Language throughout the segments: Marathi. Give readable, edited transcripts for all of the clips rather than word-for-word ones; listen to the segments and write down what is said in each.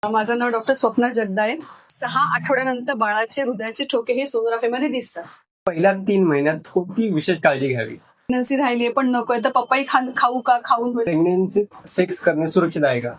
माझं नाव डॉक्टर स्वप्ना जगदाळे. 6 आठवड्यानंतर बाळाचे हृदयाचे ठोके हे सोनोग्राफीमध्ये दिसतात. पहिल्या 3 महिन्यात कोणती विशेष काळजी घ्यावी? प्रेग्नन्सी राहिली पण नकोय तर पपई खाऊ का खाऊन होईल. प्रेग्नेन्सी सेक्स करणे सुरक्षित आहे का?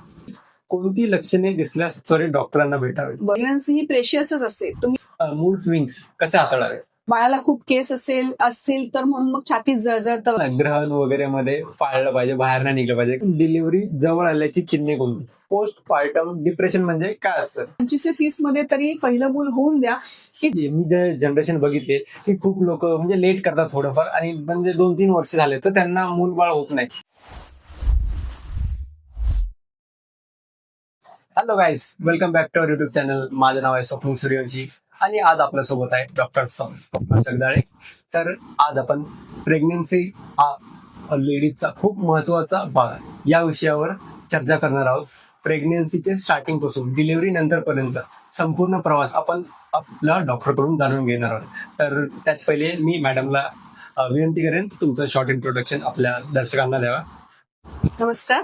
कोणती लक्षणे दिसल्यास त्वरित डॉक्टरांना भेटावे? प्रेग्नन्सी ही प्रेशियसच असते. तुम्ही मूड स्विंग्स कसे हाताळावे? बाळाला खूप केस असतील तर म्हणून मग छातीत जळजळतं. ग्रहण वगैरे मध्ये पाळलं पाहिजे, बाहेर नाही निघलं पाहिजे. डिलिव्हरी जवळ आल्याची चिन्हे कोणती? पोस्ट पार्टम डिप्रेशन म्हणजे काय असतं? 25 ते 30 मध्ये तरी पहिलं मूल होऊन द्या. मी जे जनरेशन बघितले की खूप लोक म्हणजे लेट करतात थोडंफार, आणि म्हणजे 2-3 वर्ष झाले तर त्यांना मूलबाळ होत नाही. Hello guys, welcome back to our YouTube channel. माझं नाव आहे स्वप्नील सूर्यवंशी आणि आज आपल्यासोबत आहे डॉक्टर स्वप्ना जगदाळे. तर आज आपण प्रेग्नन्सी हा लेडीजचा खूप महत्वाचा भाग या विषयावर चर्चा करणार आहोत. प्रेग्नन्सीचे स्टार्टिंग पासून डिलिव्हरी नंतर पर्यंत संपूर्ण प्रवास आपण आपल्या डॉक्टरकडून जाणून घेणार आहोत. तर त्यात पहिले मी मॅडमला विनंती करेन तुमचं शॉर्ट इंट्रोडक्शन आपल्या दर्शकांना द्यावा. नमस्कार,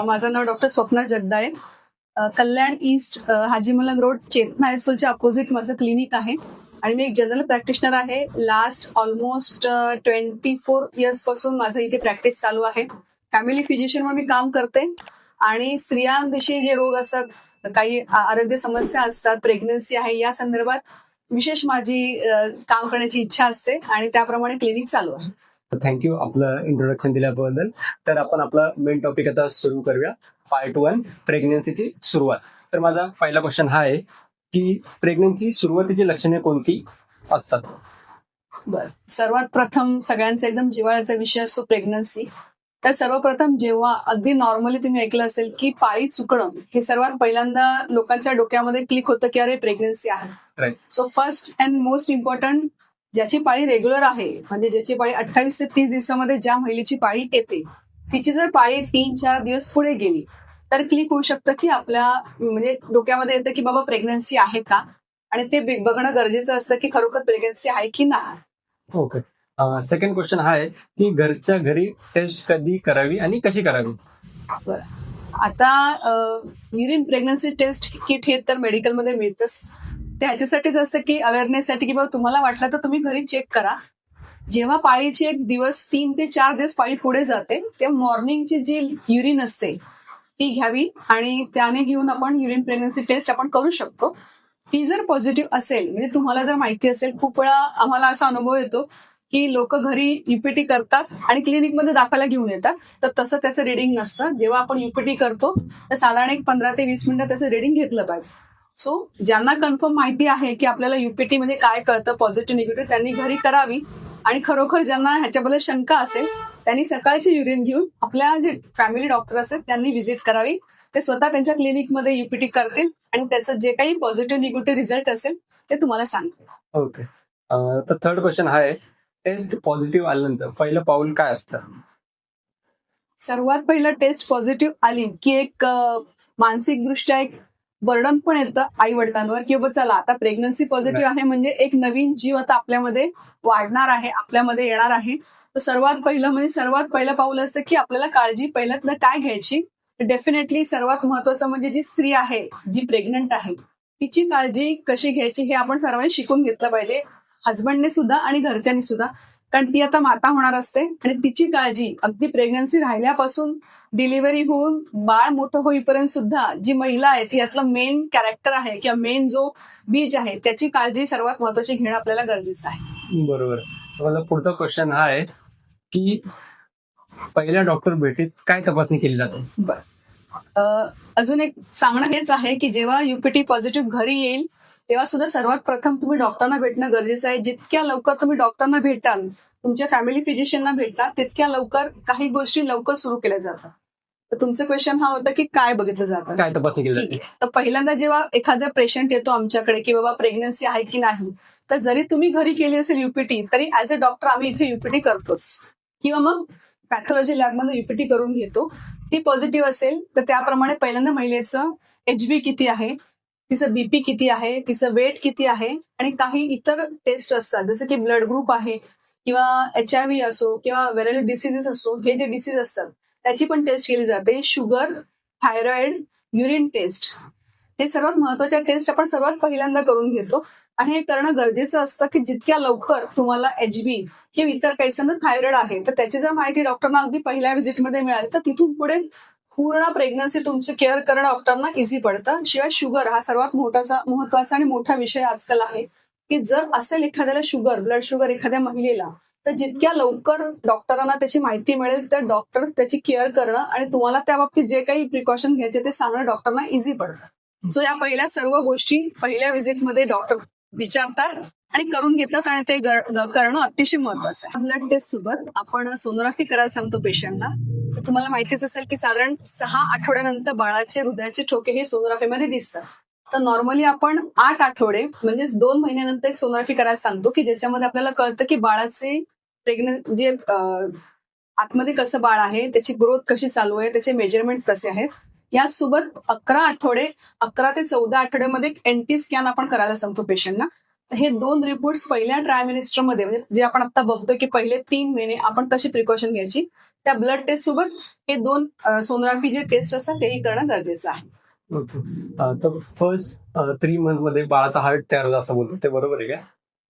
माझं नाव डॉक्टर स्वप्ना जगदाळे. कल्याण ईस्ट हाजीमलक रोड चेतना हायस्कूलच्या अपोजिट माझं क्लिनिक आहे आणि मी एक जनरल प्रॅक्टिशनर आहे. लास्ट ऑलमोस्ट 24 इयर्स पासून माझं इथे प्रॅक्टिस चालू आहे. फॅमिली फिजिशियन म्हणून मी काम करते आणि स्त्रियांविषयी जे रोग असतात, काही आरोग्य समस्या असतात, प्रेग्नन्सी आहे, या संदर्भात विशेष माझी काम करण्याची इच्छा असते आणि त्याप्रमाणे क्लिनिक चालू आहे. थँक्यू आपलं इंट्रोडक्शन दिल्याबद्दल. तर आपण आपला मेन टॉपिक आता सुरू करूया. पार्ट 1, प्रेग्नन्सीची सुरुवात. तर माझा पहिला क्वेश्चन हा आहे की प्रेग्नन्सी सुरुवातीची लक्षणे कोणती असतात? बरं, सर्वात प्रथम सगळ्यांचा एकदम जिव्हाळ्याचा विषय असतो प्रेग्नन्सी. तर सर्वप्रथम जेव्हा अगदी नॉर्मली तुम्ही ऐकलं असेल की पाळी चुकणं, हे सर्वात पहिल्यांदा लोकांच्या डोक्यामध्ये क्लिक होतं की अरे प्रेग्नन्सी आहे. Right. So first and most important, ज्याची पाळी रेग्युलर आहे, म्हणजे ज्याची पाळी 28 ते 30 दिवसामध्ये ज्या महिलेची पाळी येते, तिची जर पाळी 3-4 दिवस पुढे गेली तर क्लिक होऊ शकतं की आपल्या म्हणजे डोक्यामध्ये येतं की बाबा प्रेग्नन्सी आहे का, आणि ते बघणं गरजेचं असतं की खरोखर प्रेग्नन्सी आहे की नाही. ओके. सेकंड क्वेश्चन हा आहे की घरच्या घरी टेस्ट कधी करावी आणि कशी करावी? बरं, आता युरिन प्रेग्नन्सी टेस्ट किट हे तर मेडिकलमध्ये मिळतंच. ते ह्याच्यासाठीच असतं की अवेअरनेससाठी की बाबा तुम्हाला वाटलं तर तुम्ही घरी चेक करा. जेव्हा पाळीची एक दिवस 3 ते 4 दिवस पाळी पुढे जाते तेव्हा मॉर्निंगची जी युरिन असते ती घ्यावी आणि त्याने घेऊन आपण युरिन प्रेग्नन्सी टेस्ट आपण करू शकतो. ती जर पॉझिटिव्ह असेल, म्हणजे तुम्हाला जर माहिती असेल, खूप वेळा आम्हाला असा अनुभव येतो की लोक घरी युपीटी करतात आणि क्लिनिकमध्ये दाखवायला घेऊन येतात, तर तसं त्याचं रिडिंग नसतं. जेव्हा आपण युपीटी करतो तर साधारण एक 15 ते 20 मिनिटं त्याचं रिडिंग घेतलं पाहिजे. सो ज्यांना कन्फर्म माहिती आहे की आपल्याला युपीटी म्हणजे काय कळतं, पॉझिटिव्ह निगेटिव्ह, त्यांनी घरी करावी. आणि खरोखर ज्यांना ह्याच्याबद्दल शंका असेल त्यांनी सकाळची युरिन घेऊन आपल्या जे फॅमिली डॉक्टर असेल त्यांनी व्हिजिट करावी. ते स्वतः त्यांच्या क्लिनिकमध्ये युपीटी करतील आणि त्याचं जे काही पॉझिटिव्ह निगेटिव्ह रिझल्ट असेल ते तुम्हाला सांगतील. ओके. तर थर्ड क्वेश्चन हा आहे, टेस्ट पॉझिटिव्ह आल्यानंतर पहिलं पाऊल काय असतं? सर्वात पहिलं टेस्ट पॉझिटिव्ह आली की एक मानसिकदृष्ट्या एक बर्डन पण येतं आई वडिलांवर की बाबा चला आता प्रेग्नन्सी पॉझिटिव्ह आहे म्हणजे एक नवीन जीव आता आपल्यामध्ये वाढणार आहे, आपल्यामध्ये येणार आहे. तर सर्वात पहिलं पाऊल असतं की आपल्याला काळजी पहिल्यातलं काय घ्यायची. डेफिनेटली सर्वात महत्वाचं म्हणजे जी स्त्री आहे, जी प्रेग्नंट आहे, तिची काळजी कशी घ्यायची हे आपण सर्वांनी शिकून घेतलं पाहिजे, हजबंडने सुद्धा आणि घरच्यांनी सुद्धा. कारण ती आता माता होणार असते आणि तिची काळजी अगदी प्रेग्नन्सी राहिल्यापासून डिलिव्हरी होऊन बाळ मोठं होईपर्यंत सुद्धा जी महिला आहे ती यातलं मेन कॅरेक्टर आहे किंवा मेन जो बीज आहे त्याची काळजी सर्वात महत्वाची घेणं आपल्याला गरजेचं आहे. बरोबर. माझा पुढचा क्वेश्चन हा आहे की पहिल्या डॉक्टर भेटीत काय तपासणी केली जाते? बरं, अजून एक सांगणं हेच आहे की जेव्हा युपीटी पॉझिटिव्ह घरी येईल तेव्हा सुद्धा सर्वात प्रथम तुम्ही डॉक्टरांना भेटणं गरजेचं आहे. जितक्या लवकर तुम्ही डॉक्टरांना भेटाल, तुमच्या फॅमिली फिजिशियनना भेटला, तितक्या लवकर काही गोष्टी लवकर सुरू केल्या जातात. तर तुमचं क्वेश्चन हा होता की काय बघितलं जातं, काय तपासणी केली ठीक जाते? आहे. तर पहिल्यांदा जेव्हा एखादा पेशंट येतो आमच्याकडे की बाबा प्रेग्नन्सी आहे की नाही, तर जरी तुम्ही घरी केली असेल युपीटी तरी ऍज अ डॉक्टर आम्ही इथे युपीटी करतोच किंवा मग पॅथॉलॉजी लॅबमध्ये युपीटी करून घेतो. ती पॉझिटिव्ह असेल तर त्याप्रमाणे पहिल्यांदा महिलेचं HB किती आहे, तिचं बीपी किती आहे, तिचं वेट किती आहे आणि काही इतर टेस्ट असतात जसं की ब्लड ग्रुप आहे किंवा HIV असो किंवा व्हायरल डिसीजेस असो, हे जे डिसीज असतात त्याची पण टेस्ट केली जाते. शुगर, थायरॉइड, युरिन टेस्ट, हे सर्वात महत्वाच्या टेस्ट आपण सर्वात पहिल्यांदा करून घेतो आणि हे करणं गरजेचं असतं की जितक्या लवकर तुम्हाला HB किंवा इतर काही थायरॉइड आहे तर त्याची जर माहिती डॉक्टरना अगदी पहिल्या व्हिजिटमध्ये मिळाली तर तिथून पुढे पूर्ण प्रेग्नन्सी तुमची केअर करणं डॉक्टरना इझी पडतं. शिवाय शुगर हा सर्वात महत्वाचा आणि मोठा विषय आजकाल आहे की जर असेल एखाद्याला शुगर, ब्लड शुगर एखाद्या महिलेला, तर जितक्या लवकर डॉक्टरांना त्याची माहिती मिळेल तर डॉक्टर त्याची केअर करणं आणि तुम्हाला त्या बाबतीत जे काही प्रिकॉशन घ्यायचे ते सांगणं डॉक्टरना इझी पडतं. सो या पहिल्या सर्व गोष्टी पहिल्या व्हिजिटमध्ये डॉक्टर विचारतात आणि करून घेतात आणि ते करणं अतिशय महत्वाचं आहे. ब्लड टेस्ट सोबत आपण सोनोग्राफी करायला सांगतो पेशंटला. तर तुम्हाला माहितीच असेल की साधारण 6 आठवड्यानंतर बाळाचे हृदयाचे ठोके हे सोनोग्राफीमध्ये दिसतात. तर नॉर्मली आपण 8 आठवडे म्हणजेच 2 महिन्यानंतर एक सोनोग्राफी करायला सांगतो की ज्याच्यामध्ये आपल्याला कळतं की बाळाचे जे आतमध्ये कसं बाळ आहे, त्याची ग्रोथ कशी चालू आहे, त्याचे मेजरमेंट्स कसे आहेत. यासोबत 11 ते 14 आठवड्यामध्ये NT स्कॅन आपण करायला सांगतो पेशंटना. तर हे 2 रिपोर्ट्स पहिल्या ट्रायमिनिस्टरमध्ये म्हणजे जे आपण आता बघतो की पहिले 3 महिने आपण कशी प्रिकॉशन घ्यायची त्या ब्लड टेस्ट सोबत हे 2 सोनोग्राफी जे टेस्ट असतात तेही करणं गरजेचं आहे. ओके. तर फर्स्ट 3 मंथ मध्ये बाळाचा हार्ट तयार होतं असं बोलतो, ते बरोबर आहे का?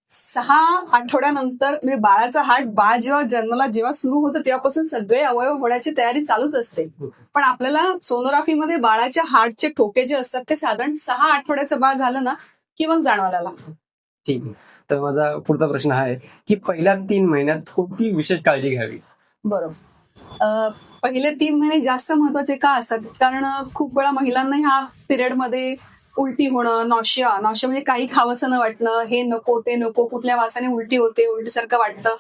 6 आठवड्यानंतर म्हणजे बाळाचा हार्ट बाळ जेव्हा जन्माला जेव्हा सुरू होतं तेव्हापासून सगळे अवयव होण्याची तयारी चालूच असते. पण आपल्याला सोनोग्राफीमध्ये बाळाच्या हार्टचे ठोके जे असतात ते साधारण 6 आठवड्याचं बाळ झालं ना की मग जाणवायला लागतं. ठीक आहे. तर माझा पुढचा प्रश्न हा आहे की पहिल्या 3 महिन्यात कोणती विशेष काळजी घ्यावी? बरोबर. पहिले 3 महिने जास्त महत्वाचे का असतात कारण खूप वेळा महिलांना ह्या पिरियडमध्ये उलटी होणं, नॉशिया म्हणजे काही खावंसं न वाटणं, हे नको ते नको, कुठल्या वासाने उलटी होते, उलटीसारखं वाटतं,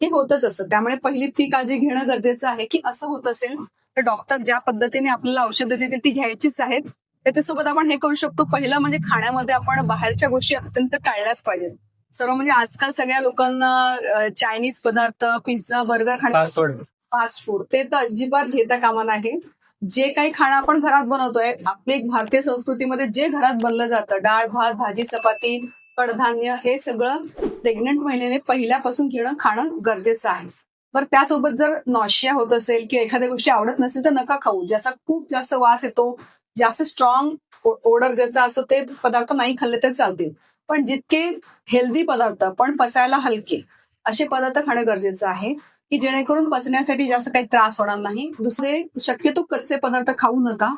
हे होतच असतं. त्यामुळे पहिली ती काळजी घेणं गरजेचं आहे की असं होत असेल तर डॉक्टर ज्या पद्धतीने आपल्याला औषधं देतील ती घ्यायचीच आहेत. त्याच्यासोबत आपण हे करू शकतो, पहिलं म्हणजे खाण्यामध्ये आपण बाहेरच्या गोष्टी अत्यंत टाळल्याच पाहिजेत. सर्व म्हणजे आजकाल सगळ्या लोकांना चायनीज पदार्थ, पिझ्झा, बर्गर खाण्याचं फास्ट फूड ते तर अजिबात घेता कामा नये. जे काही खाणं आपण घरात बनवतोय, आपली भारतीय संस्कृतीमध्ये जे घरात बनलं जातं, डाळ, भात, भाजी, चपाती, कडधान्य, हे सगळं प्रेग्नंट महिलेने पहिल्यापासून खाणं गरजेचं आहे. बरं, त्यासोबत जर नॉशिया होत असेल किंवा एखाद्या गोष्टी आवडत नसेल तर नका खाऊ. ज्याचा खूप जास्त वास येतो, जास्त स्ट्रॉंग ओडर ज्याचा असतो ते पदार्थ नाही खाल्ले तर चालतील. पण जितके हेल्दी पदार्थ पण पचायला हलके असे पदार्थ खाणं गरजेचं आहे की जेणेकरून पचण्यासाठी जास्त काही त्रास होणार नाही. दुसरे, शक्यतो कच्चे पदार्थ खाऊ नका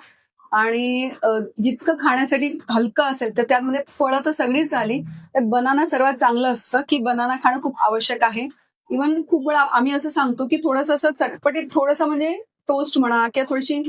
आणि जितकं खाण्यासाठी हलकं असेल तर त्यामध्ये फळं तर सगळीच आली, त्यात बनाना सर्वात चांगलं असतं की बनाना खाणं खूप आवश्यक आहे. इव्हन खूप वेळा आम्ही असं सांगतो की थोडंसं असं चटपटीत थोडंसं म्हणजे टोस्ट म्हणा किंवा थोडीशी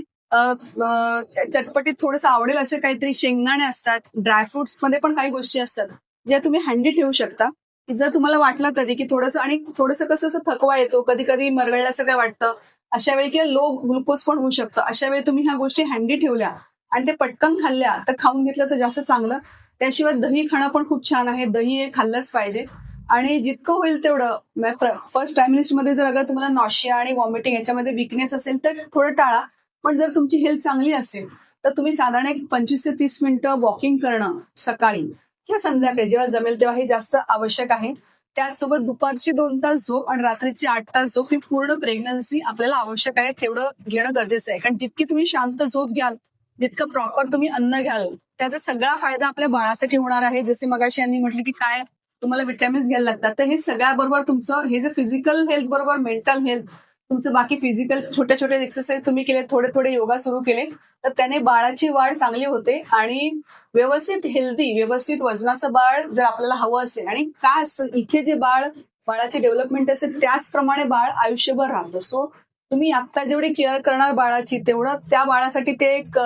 चटपटीत थोडंसं आवडेल असे काहीतरी शेंगदाणे असतात, ड्रायफ्रुट्स मध्ये पण काही गोष्टी असतात ज्या तुम्ही हँडी ठेवू शकता. जर तुम्हाला वाटलं कधी की थोडंसं कसं थकवा येतो, कधी कधी मरगळल्याचं काय वाटतं, अशा वेळी किंवा लो ग्लुकोज पण होऊ शकतं, अशा वेळी तुम्ही ह्या गोष्टी हँडी ठेवल्या आणि ते पटकन खाल्ल्या तर खाऊन घेतलं तर जास्त चांगलं. त्याशिवाय दही खाणं पण खूप छान आहे, दही हे खाल्लंच पाहिजे. आणि जितकं होईल तेवढं फर्स्ट ट्रायमिनिस्टरमध्ये जर अगर तुम्हाला नॉशिया आणि वॉमिटिंग याच्यामध्ये विकनेस असेल तर थोडं टाळा. पण जर तुमची हेल्थ चांगली असेल तर तुम्ही साधारण एक 25 ते 30 मिनिटं वॉकिंग करणं सकाळी किंवा संध्याकाळी जेव्हा जमेल तेव्हा हे जास्त आवश्यक आहे. त्याचसोबत दुपारची 2 तास झोप आणि रात्रीची 8 तास झोप ही पूर्ण प्रेग्नन्सी आपल्याला आवश्यक आहे, तेवढं घेणं गरजेचं आहे. कारण जितकी तुम्ही शांत झोप घ्याल, जितकं प्रॉपर तुम्ही अन्न घ्याल, त्याचा सगळा फायदा आपल्या बाळासाठी होणार आहे. जसे मगाशी यांनी म्हटलं की काय तुम्हाला विटॅमिन्स घ्यायला लागतात, तर हे सगळ्याबरोबर तुमचं हे जे फिजिकल हेल्थ बरोबर मेंटल हेल्थ, तुमचं बाकी फिजिकल छोटे छोटे एक्सरसाइज तुम्ही केले, थोडे थोडे योगा सुरू केले तर त्याने बाळाची वाढ चांगली होते आणि व्यवस्थित हेल्दी, व्यवस्थित वजनाचं बाळ जर आपल्याला हवं असेल, आणि काय असतं इथे जे बाळाची डेव्हलपमेंट असेल त्याचप्रमाणे बाळ आयुष्यभर राहतं. सो तुम्ही आता जेवढी केअर करणार बाळाची तेवढं त्या बाळासाठी ते एक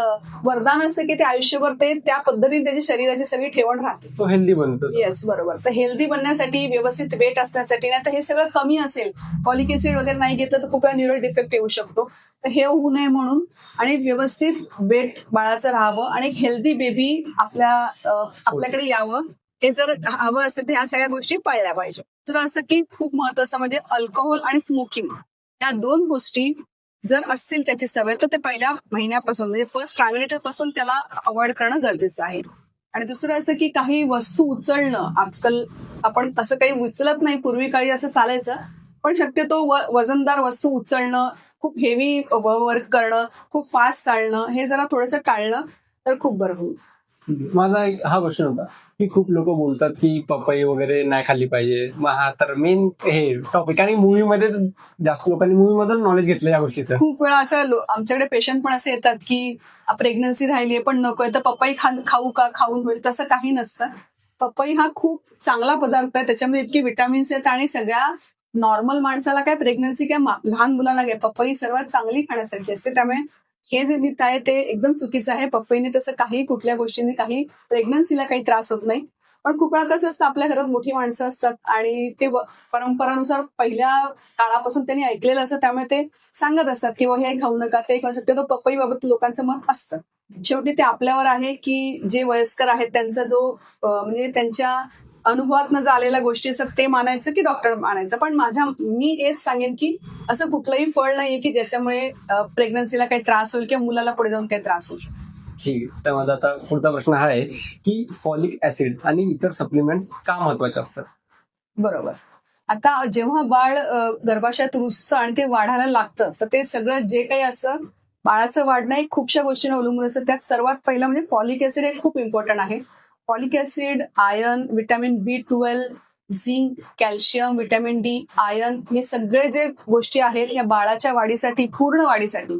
वरदान असतं की ते आयुष्यभर ते त्या पद्धतीने त्याची शरीराची सगळी ठेवण राहते, तो हेल्दी बनतो. येस, बरोबर. तर हेल्दी बनण्यासाठी, व्यवस्थित वेट असण्यासाठी, नाही तर हे सगळं कमी असेल, फॉलिक ऍसिड वगैरे नाही घेतलं तर खूप वेळा न्यूरल डिफेक्ट येऊ शकतो. तर हे होऊ नये म्हणून आणि व्यवस्थित वेट बाळाचं राहावं आणि एक हेल्दी बेबी आपल्याकडे यावं, हे जर हवं असेल तर ह्या सगळ्या गोष्टी पाळल्या पाहिजे. दुसरं असं की खूप महत्वाचं म्हणजे अल्कोहोल आणि स्मोकिंग, या 2 गोष्टी जर असतील त्याची सवय तर ते पहिल्या महिन्यापासून म्हणजे फर्स्ट ट्रायमिनिस्टर पासून त्याला अवॉइड करणं गरजेचं आहे. आणि दुसरं असं की काही वस्तू उचलणं, आजकाल आपण तसं काही उचलत नाही, पूर्वी काळी असं चालायचं, पण शक्यतो वजनदार वस्तू उचलणं, खूप हेवी वर्क करणं, खूप फास्ट चालणं, हे जरा थोडंसं टाळलं तर खूप बरं होईल. ठीक आहे. माझा हा क्वेश्चन होता की खूप लोक बोलतात की पपई वगैरे नाही खाल्ली पाहिजे. मग हा तर मेन हे टॉपिक आणि मूवी मध्ये जास्त लोकांनी मूवी मधून नॉलेज घेतलं या गोष्टीचं. खूप वेळा असं आमच्याकडे पेशंट पण असे येतात की प्रेग्नन्सी राहिली पण नकोय तर पपई खाऊ का, खाऊन होईल, तसं काही नसतं. पपई हा खूप चांगला पदार्थ आहे, त्याच्यामध्ये इतके विटामिन्स आहेत आणि सगळ्या नॉर्मल माणसाला काय प्रेग्नन्सी काय लहान मुलांना काय पपई सर्वात चांगली खाण्यासाठी असते. त्यामुळे हे जे मिथ आहे ते एकदम चुकीचं आहे. पपईने तसं काही कुठल्या गोष्टीने काही प्रेग्नन्सीला काही त्रास होत नाही. पण खूप वेळा कसं असतं, आपल्या घरात मोठी माणसं असतात आणि ते परंपरानुसार पहिल्या काळापासून त्यांनी ऐकलेलं असतं, त्यामुळे ते सांगत असतात की हे खाऊ नका, ते खाऊ शकते. तो पपई बाबत लोकांचं मत असतं. शेवटी ते आपल्यावर आहे की जे वयस्कर आहेत त्यांचा जो म्हणजे त्यांच्या अनुभवातनं झालेल्या गोष्टी असतात ते मानायचं की डॉक्टर मानायचं. पण मी हेच सांगेन की असं कुठलंही फळ नाहीये की ज्याच्यामुळे प्रेग्नन्सीला काही त्रास होईल किंवा मुलाला पुढे जाऊन काही त्रास होऊ शकतो. ठीक आहे. तर माझा आता पुढचा प्रश्न हा आहे की फॉलिक ऍसिड आणि इतर सप्लिमेंट्स का महत्वाचे असतात? बरोबर. आता जेव्हा बाळ गर्भाशयात रुजतं आणि ते वाढायला लागतं, तर ते सगळं जे काही असतं बाळाचं वाढणं हे खूपशा गोष्टींवर अवलंबून असतं. त्यात सर्वात पहिलं म्हणजे फॉलिक ऍसिड हे खूप इम्पॉर्टंट आहे. Folic acid, iron, vitamin B12, zinc, calcium, vitamin D, iron हे सगळे जे गोष्टी आहेत या बाळाच्या वाढीसाठी, पूर्ण वाढीसाठी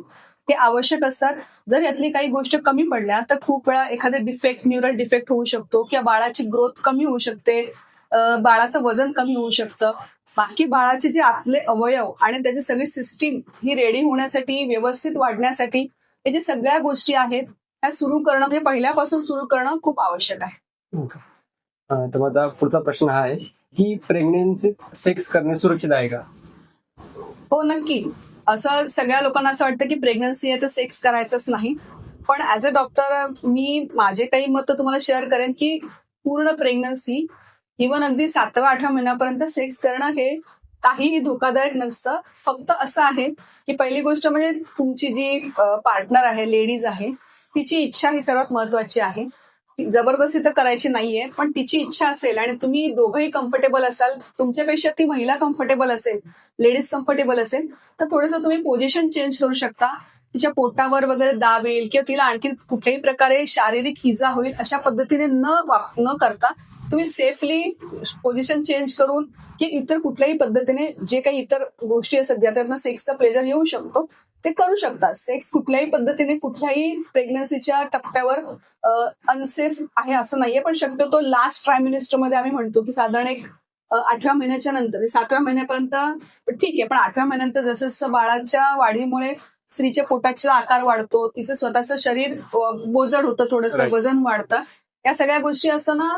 हे आवश्यक असतात. जर यातली काही गोष्ट कमी पडल्या तर खूप वेळा एखादे डिफेक्ट, न्यूरल डिफेक्ट होऊ शकतो किंवा बाळाची ग्रोथ कमी होऊ शकते, बाळाचं वजन कमी होऊ शकतं. बाकी बाळाचे जे आतले अवयव आणि त्याची सगळी सिस्टीम ही रेडी होण्यासाठी, व्यवस्थित वाढण्यासाठी हे जे सगळ्या गोष्टी आहेत त्या सुरू करणं म्हणजे पहिल्यापासून सुरू करणं खूप आवश्यक आहे. तर माझा पुढचा प्रश्न हा आहे की प्रेग्नेन्सी सेक्स करणे सुरक्षित आहे का? हो, नक्की. असं सगळ्या लोकांना असं वाटतं की प्रेग्नन्सी आहे तर सेक्स करायचंच नाही. पण ऍज अ डॉक्टर मी माझे काही मत तुम्हाला शेअर करेन की पूर्ण प्रेग्नन्सी इव्हन अगदी 7व्या-8व्या महिन्यापर्यंत सेक्स करणं हे काहीही धोकादायक नसतं. फक्त असं आहे की पहिली गोष्ट म्हणजे तुमची जी पार्टनर आहे, लेडीज आहे, तिची इच्छा ही सर्वात महत्वाची आहे. जबरदस्ती तर करायची नाहीये, पण तिची इच्छा असेल आणि तुम्ही दोघंही कम्फर्टेबल असाल, तुमच्यापेक्षा ती महिला कम्फर्टेबल असेल, लेडीज कम्फर्टेबल असेल, तर थोडंसं तुम्ही पोझिशन चेंज करू शकता. तिच्या पोटावर वगैरे दाब येईल किंवा तिला आणखी कुठल्याही प्रकारे शारीरिक इजा होईल अशा पद्धतीने न करता तुम्ही सेफली पोझिशन चेंज करून की इतर कुठल्याही पद्धतीने जे काही इतर गोष्टी असतात ज्यातनं सेक्सचा प्लेजर येऊ शकतो ते करू शकता. सेक्स कुठल्याही पद्धतीने कुठल्याही प्रेग्नन्सीच्या टप्प्यावर अनसेफ आहे असं नाहीये, पण शक्यतो लास्ट ट्रायमिनिस्टर मध्ये आम्ही म्हणतो की साधारण एक 8व्या महिन्याच्या नंतर 7व्या महिन्यापर्यंत ठीक आहे, पण 8व्या महिन्यानंतर जसं जसं बाळाच्या वाढीमुळे स्त्रीच्या पोटाचा आकार वाढतो, तिचं स्वतःचं शरीर बोजड होतं, थोडंसं Right. वजन वाढतं, या सगळ्या गोष्टी असताना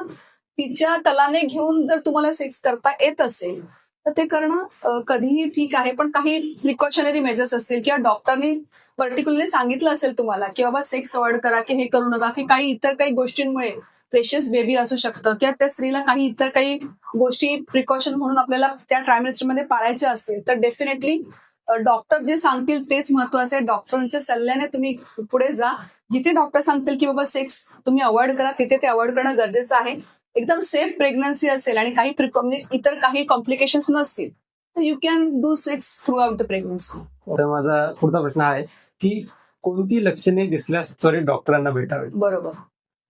तिच्या कलाने घेऊन जर तुम्हाला सेक्स करता येत असेल तर ते करणं कधीही ठीक आहे. पण काही प्रिकॉशनरी मेजर्स असतील किंवा डॉक्टरनी पर्टिक्युलरली सांगितलं असेल तुम्हाला की बाबा सेक्स अवॉइड करा की हे करू नका, की काही इतर काही गोष्टींमुळे प्रेशियस बेबी असू शकतं किंवा त्या स्त्रीला काही इतर काही गोष्टी प्रिकॉशन म्हणून आपल्याला त्या ट्रायमेस्टरमध्ये पाळायच्या असतील तर डेफिनेटली डॉक्टर जे सांगतील तेच महत्वाचं आहे. डॉक्टरांच्या सल्ल्याने तुम्ही पुढे जा. जिथे डॉक्टर सांगतील की बाबा सेक्स तुम्ही अवॉइड करा तिथे ते अवॉइड करणं गरजेचं आहे. एकदम सेफ प्रेग्नन्सी असेल आणि काही म्हणजे इतर काही कॉम्प्लिकेशन्स नसतील तर you can do sex through out the pregnancy. तर माझा पुढचा प्रश्न आहे की कोणती लक्षणे दिसल्यास त्वरित डॉक्टरांना भेटावे? बरोबर.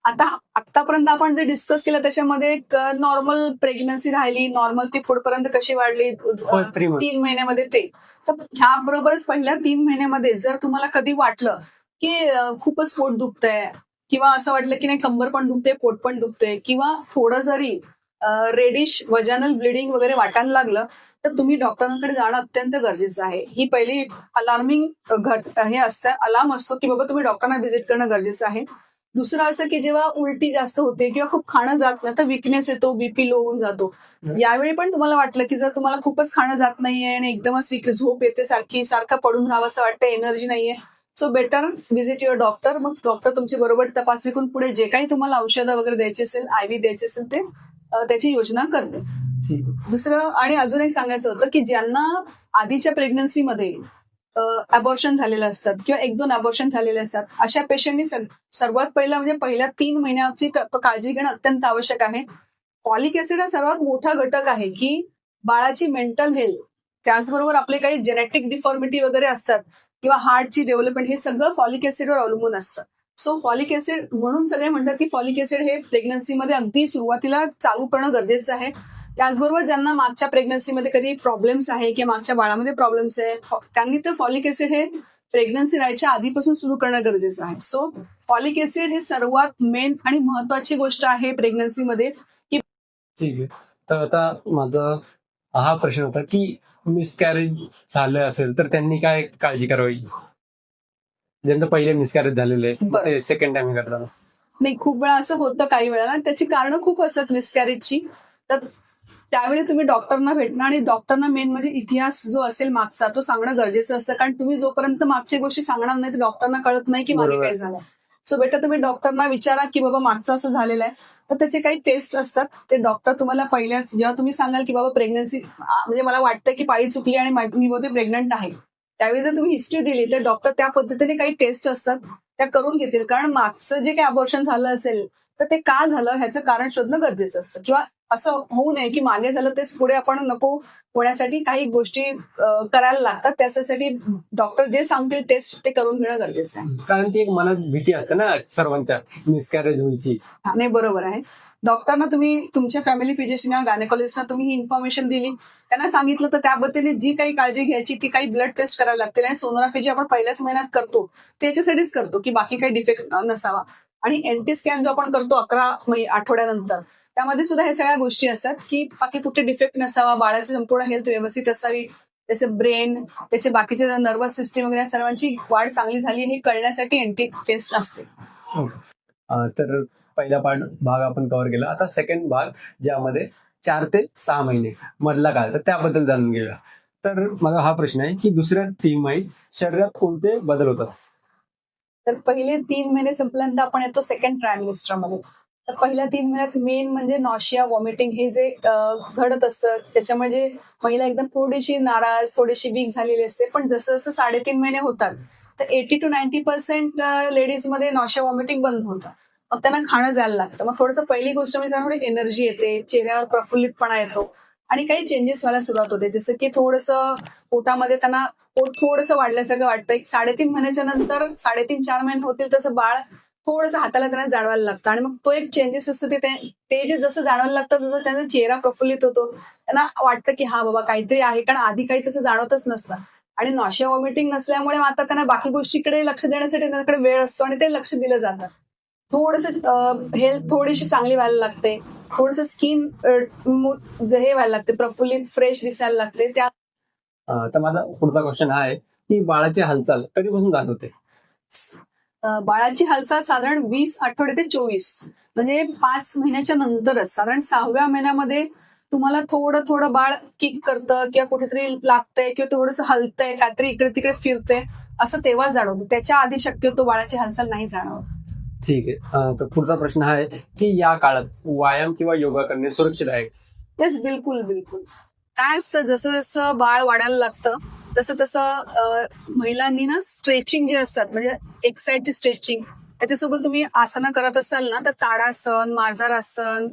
आतापर्यंत आपण जे डिस्कस केलं त्याच्यामध्ये एक नॉर्मल प्रेग्नन्सी राहिली, नॉर्मल ती पुढपर्यंत कशी वाढली First 3 months. 3 महिन्यामध्ये ते. तर ह्याबरोबरच पहिल्या 3 महिन्यामध्ये जर तुम्हाला कधी वाटलं की खूपच पोट दुखतंय किंवा असं वाटलं की नाही कंबर पण दुखते, पोट पण दुखते किंवा थोडं जरी रेडिश वजानल ब्लिडिंग वगैरे वाटायला लागलं तर तुम्ही डॉक्टरांकडे जाणं अत्यंत गरजेचं आहे. ही पहिली अलार्मिंग हे असतं, अलार्म असतो की बाबा तुम्ही डॉक्टरांना व्हिजिट करणं गरजेचं आहे. दुसरं असं की जेव्हा उलटी जास्त होते किंवा खूप खाणं जात नाही तर विकनेस येतो, बीपी लो होऊन जातो. यावेळी पण तुम्हाला वाटलं की जर तुम्हाला खूपच खाणं जात नाहीये आणि एकदमच झोप येते, सारखं पडून राहावं असं वाटतं, एनर्जी नाहीये, so better visit your doctor. मग डॉक्टर तुमची बरोबर तपासणी करून पुढे जे काही तुम्हाला औषधं वगैरे द्यायची असेल, आयव्ही द्यायची असेल ते त्याची योजना करते. दुसरं आणि अजून एक सांगायचं होतं की ज्यांना आधीच्या प्रेग्नन्सीमध्ये अबॉर्शन झालेलं असतात किंवा 1-2 अबॉर्शन झालेले असतात अशा पेशंटनी सर्वात पहिला म्हणजे पहिल्या 3 महिन्याची काळजी घेणं अत्यंत आवश्यक आहे. फॉलिक ऍसिड हा सर्वात मोठा घटक आहे की बाळाची मेंटल हेल्थ, त्याचबरोबर आपले काही जेनेटिक डिफॉर्मिटी वगैरे असतात किंवा हार्टची डेव्हलपमेंट, हे सगळं फॉलिक ऍसिडवर अवलंबून असतं. सो फॉलिक ऍसिड म्हणून सगळे म्हणतात की फॉलिक ऍसिड हे प्रेग्नन्सीमध्ये अगदी सुरुवातीला चालू करणं गरजेचं आहे. त्याचबरोबर ज्यांना मागच्या प्रेग्नन्सीमध्ये कधी प्रॉब्लेम्स आहे किंवा मागच्या बाळामध्ये प्रॉब्लेम्स आहे त्यांनी तर फॉलिक ऍसिड हे प्रेग्नन्सी राहायच्या आधीपासून सुरू करणं गरजेचं आहे. सो फॉलिक ऍसिड हे सर्वात मेन आणि महत्वाची गोष्ट आहे प्रेग्नन्सीमध्ये. ठीक आहे. तर आता माझा हा प्रश्न होता की मिसकॅरेज झालं असेल तर त्यांनी काय काळजी करावी, ज्यांचं पहिले मिसकॅरेज झालेलं आहे बरं. ते सेकंड टाइम करताना. नाही, खूप वेळा असं होतं काही वेळेला. त्याची कारणं खूप असतात मिसकॅरेजची. तर त्यावेळी तुम्ही डॉक्टरना भेटणं आणि डॉक्टरना मेन म्हणजे इतिहास जो असेल मागचा तो सांगणं गरजेचं असतं. कारण तुम्ही जोपर्यंत मागची गोष्टी सांगणार नाही तर डॉक्टरना कळत नाही की मागे बरोबर. काय झालं. सो बेटर तुम्ही डॉक्टरना विचारा की बाबा मागचं असं झालेलं आहे. तर त्याचे काही टेस्ट असतात ते डॉक्टर तुम्हाला पहिल्याच जेव्हा तुम्ही सांगाल की बाबा प्रेग्नन्सी म्हणजे मला वाटतं की पाळी चुकली आणि मी बहुतेक प्रेग्नंट आहे, त्यावेळी जर तुम्ही हिस्ट्री दिली तर डॉक्टर त्या पद्धतीने काही टेस्ट असतात त्या करून घेतील. कारण मागचं जे काही अबॉर्शन झालं असेल तर ते का झालं ह्याचं कारण शोधणं गरजेचं असतं. किंवा असं होऊ नये की मागे झालं तेच पुढे आपण नको होण्यासाठी काही गोष्टी करायला लागतात. त्यासाठी डॉक्टर जे सांगतील टेस्ट ते करून घेणं गरजेचं आहे. कारण ती एक मनात भीती असते ना सर्वांच्या मिसकॅरेज व्हायची. हा, नाही, बरोबर आहे. डॉक्टरना तुम्ही तुमच्या फॅमिली फिजिशियन गायनेकॉलॉजिस्टना तुम्ही ही इन्फॉर्मेशन दिली, त्यांना सांगितलं तर त्याबद्दल जी काही काळजी घ्यायची ती काही ब्लड टेस्ट करायला लागतील. आणि सोनोग्राफी जी आपण पहिल्याच महिन्यात करतो त्याच्यासाठीच करतो की बाकी काही डिफेक्ट नसावा. आणि एनटी स्कॅन जो आपण करतो 11 आठवड्यानंतर त्यामध्ये सुद्धा हे सगळ्या गोष्टी असतात की बाकी कुठे डिफेक्ट नसावा, बाळाची संपूर्ण हेल्थ व्यवस्थित असावी, त्याचं ब्रेन, त्याचे बाकीचे नर्वस सिस्टीम वगैरे सर्वांची वाढ चांगली झाली हे कळण्यासाठी एनटी टेस्ट असते. तर पहिला भाग आपण कव्हर केला. आता सेकंड भाग ज्यामध्ये 4 ते 6 महिने मधला काळ, तर त्याबद्दल जाणून घेऊया. तर माझा हा प्रश्न आहे की दुसऱ्या 3 महिने शरीरात कोणते बदल होतात? तर पहिले 3 महिने संपल्यानंतर आपण येतो सेकंड ट्रायमिस्टर मध्ये. तर पहिल्या 3 महिन्यात मेन म्हणजे नॉशिया, वॉमिटिंग हे जे घडत असतं त्याच्यामध्ये महिला एकदम थोडीशी नाराज, थोडीशी वीक झालेली असते. पण जसं जसं 3.5 महिने होतात तर 80 to 90% लेडीजमध्ये नॉशिया, वॉमिटिंग बंद होतं. मग त्यांना खाणं जायला लागतं. मग थोडंसं पहिली गोष्ट म्हणजे त्यांना थोडी एनर्जी येते, चेहऱ्यावर प्रफुल्लितपणा येतो आणि काही चेंजेस व्हायला सुरुवात होते. जसं की थोडंसं पोटामध्ये त्यांना पोट थोडंसं वाढल्यासारखं वाटतं. एक 3.5 महिन्याच्या नंतर 3.5-4 महिने होतील तसं बाळ थोडंसं हाताला त्यांना जाणवायला लागतं. आणि मग तो एक चेंजेस असतो ते जे जसं जाणवायला लागतं तसं त्यांचा चेहरा प्रफुल्लित होतो. त्यांना वाटतं की हा बाबा काहीतरी आहे, कारण आधी काही तसं जाणवतच नसतं. आणि नॉशिया, वॉमिटिंग नसल्यामुळे आता त्यांना बाकी गोष्टीकडे लक्ष देण्यासाठी त्यांच्याकडे वेळ असतो आणि ते लक्ष दिलं जातं. थोडंसं हेल्थ थोडीशी चांगली व्हायला लागते, थोडंसं स्किन हे व्हायला लागते, प्रफुल्लित फ्रेश दिसायला लागते. त्या तर माझा पुढचा क्वेश्चन हा आहे की बाळाची हालचाल कधीपासून जाणवते? बाळाची हालचाल साधारण 20 आठवडे ते 24 म्हणजे 5 महिन्याच्या नंतरच. साधारण 6व्या महिन्यामध्ये तुम्हाला थोडं थोडं बाळ किक करतं किंवा कुठेतरी लागतंय किंवा थोडंसं हलतंय, काहीतरी इकडे तिकडे फिरतंय असं तेव्हा जाणवतं. त्याच्या आधी शक्यतो बाळाची हालचाल नाही जाणवत. ठीक आहे. तर पुढचा प्रश्न हा आहे की या काळात व्यायाम किंवा योगा करणे सुरक्षित आहे? येस, बिलकुल बिलकुल. काय असतं जसं जसं बाळ वाढायला लागतं तसं तसं महिलांनी ना स्ट्रेचिंग जे असतात म्हणजे एक साईडची स्ट्रेचिंग त्याच्यासोबत तुम्ही आसनं करत असाल ना तर ताडासन, मार्जारासन,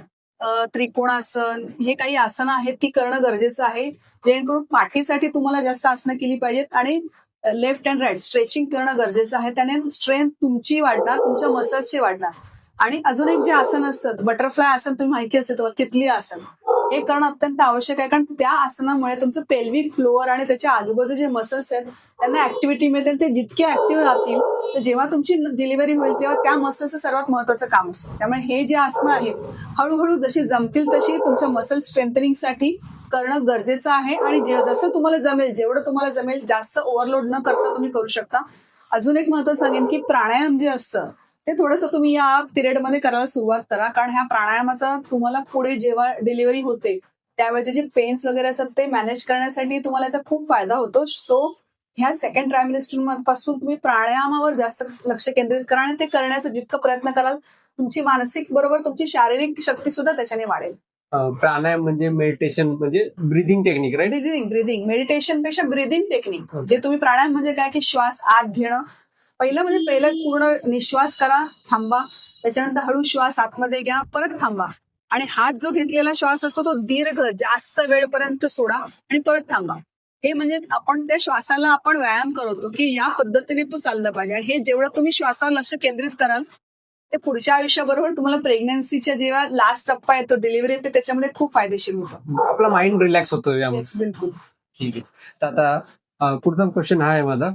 त्रिकोणासन हे काही आसनं आहेत ती करणं गरजेचं आहे. जेणेकरून पाठीसाठी तुम्हाला जास्त आसनं केली पाहिजेत आणि लेफ्ट अँड राईट स्ट्रेचिंग करणं गरजेचं आहे. त्याने स्ट्रेंथ तुमची वाढणार, तुमच्या मसल्सची वाढणार. आणि अजून एक जे आसन असतं बटरफ्लाय आसन, तुम्ही माहिती असेल तर तिथली आसन हे करणं अत्यंत आवश्यक आहे. कारण त्या आसनामुळे तुमचं पेल्विक फ्लोअर आणि त्याच्या आजूबाजू जे मसल्स आहेत त्यांना ऍक्टिव्हिटी मिळते. ते जितके ऍक्टिव्ह राहतील तर जेव्हा तुमची डिलिव्हरी होईल तेव्हा त्या मसल्सचं सर्वात महत्वाचं काम असतं. त्यामुळे हे जे आसनं आहेत हळूहळू जशी जमतील तशी तुमच्या मसल स्ट्रेंथनिंगसाठी करणं गरजेचं आहे. आणि जसं तुम्हाला जमेल, जेवढं तुम्हाला जमेल, जास्त ओव्हरलोड न करता तुम्ही करू शकता. अजून एक महत्त्वाचं सांगेन की प्राणायाम जे असतं ते थोडंसं तुम्ही या पिरियडमध्ये करायला सुरुवात करा. कारण ह्या प्राणायामाचा तुम्हाला पुढे जेव्हा डिलिव्हरी होते त्यावेळेचे जे पेन्स वगैरे असतात ते मॅनेज करण्यासाठी तुम्हाला याचा खूप फायदा होतो. सो ह्या सेकंड ट्रायमिस्टर पासून तुम्ही प्राणायामावर जास्त लक्ष केंद्रित करा आणि ते करण्याचा जितका प्रयत्न कराल तुमची मानसिक बरोबर तुमची शारीरिक शक्ती सुद्धा त्याच्याने वाढेल. प्राणायाम म्हणजे मेडिटेशन म्हणजे breathing technique, right? Breathing meditation पेक्षा ब्रिदिंग टेक्निक. जे तुम्ही प्राणायाम म्हणजे काय की श्वास आत घेणं, पहिलं पूर्ण निश्वास करा, थांबा, त्याच्यानंतर हळू श्वास आतमध्ये घ्या, परत थांबा आणि हात जो घेतलेला श्वास असतो तो दीर्घ जास्त वेळपर्यंत सोडा आणि परत थांबा. हे म्हणजे आपण त्या श्वासाला आपण व्यायाम करतो की या पद्धतीने तू चाललं पाहिजे, आणि हे जेवढं तुम्ही श्वासावर लक्ष केंद्रित कराल ते पुढच्या आयुष्याबरोबर तुम्हाला प्रेग्नन्सीच्या जेव्हा लास्ट टप्पा येतो, डिलिव्हरी येते, त्याच्यामध्ये खूप फायदेशीर होतं. आपला माइंड रिलॅक्स होतो यामुळे. Yes, बिलकुल. ठीक आहे. तर आता पुढचा क्वेश्चन हा आहे माझा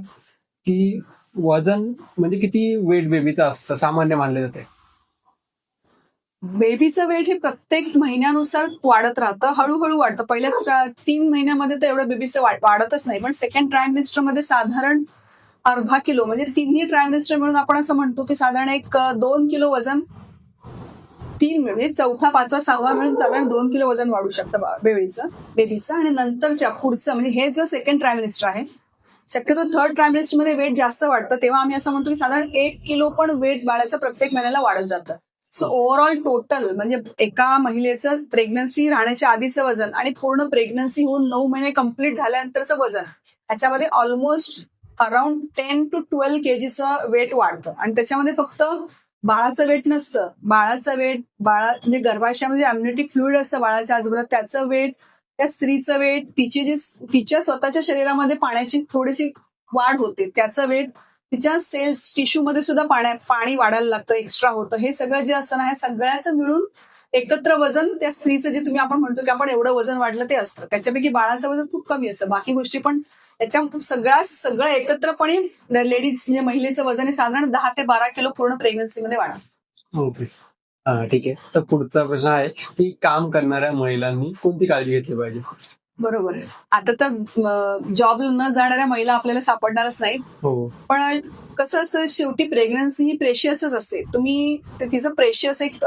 की वजन म्हणजे किती वेट बेबीचं असतं सामान्य मानले जाते? बेबीचं वेट हे प्रत्येक महिन्यानुसार वाढत राहतं, हळूहळू वाढतं. पहिल्या 3 महिन्यामध्ये तर एवढं बेबीचं वाढतच नाही, पण सेकंड ट्रायमिस्टर मध्ये साधारण अर्धा किलो, म्हणजे तिन्ही ट्रायमिस्टर मिळून आपण असं म्हणतो की साधारण 2 किलो वजन, म्हणजे चौथा, पाचवा, सहावा मिळून साधारण 2 किलो वजन वाढू शकतं बेबीचं. आणि नंतरच्या पुढचं म्हणजे हे जर सेकंड ट्रायमिस्टर आहे, शक्यतो थर्ड ट्रायमिस्टर मध्ये वेट जास्त वाढतं, तेव्हा आम्ही असं म्हणतो की साधारण 1 किलो पण वेट बाळाचं प्रत्येक महिन्याला वाढत जातं. सो ओव्हरऑल टोटल म्हणजे एका महिलेचं प्रेग्नन्सी राहण्याच्या आधीचं वजन आणि पूर्ण प्रेग्नन्सी होऊन 9 महिने कंप्लीट झाल्यानंतरचं वजन, याच्यामध्ये ऑलमोस्ट अराउंड 10 to 12 kgचं वेट वाढतं. आणि त्याच्यामध्ये फक्त बाळाचं वेट नसतं, बाळाचं वेट, म्हणजे गर्भाशयामध्ये अम्युनिटिक फ्लुइड असतं बाळाच्या आजूबाजूला, त्याचं वेट, त्या स्त्रीचं वेट, तिच्या स्वतःच्या शरीरामध्ये पाण्याची थोडीशी वाढ होते, त्याचं वेट, तिच्या सेल्स टिश्यू मध्ये सुद्धा पाणी वाढायला लागतं, एक्स्ट्रा होतं. हे सगळं जे असतं ना, ह्या सगळ्याचं मिळून एकत्र वजन त्या स्त्रीचं, जे तुम्ही आपण म्हणतो की आपण एवढं वजन वाढलं, ते असतं. त्याच्यापैकी बाळाचं वजन खूप कमी असतं, बाकी गोष्टी पण त्याच्या सगळं एकत्रपणे लेडीज म्हणजे महिलेचं वजन हे साधारण 10 ते 12 किलो पूर्ण प्रेग्नन्सीमध्ये वाढतं. ओके. ठीक आहे. तर पुढचा प्रश्न आहे की काम करणाऱ्या महिलांनी कोणती काळजी घेतली पाहिजे? बरोबर आहे. आता तर जॉब न जाणाऱ्या महिला आपल्याला सापडणारच नाहीत, हो. पण कसं असतं, शेवटी प्रेग्नन्सी ही प्रेशियसच असते. तुम्ही तिचं प्रेशियस एक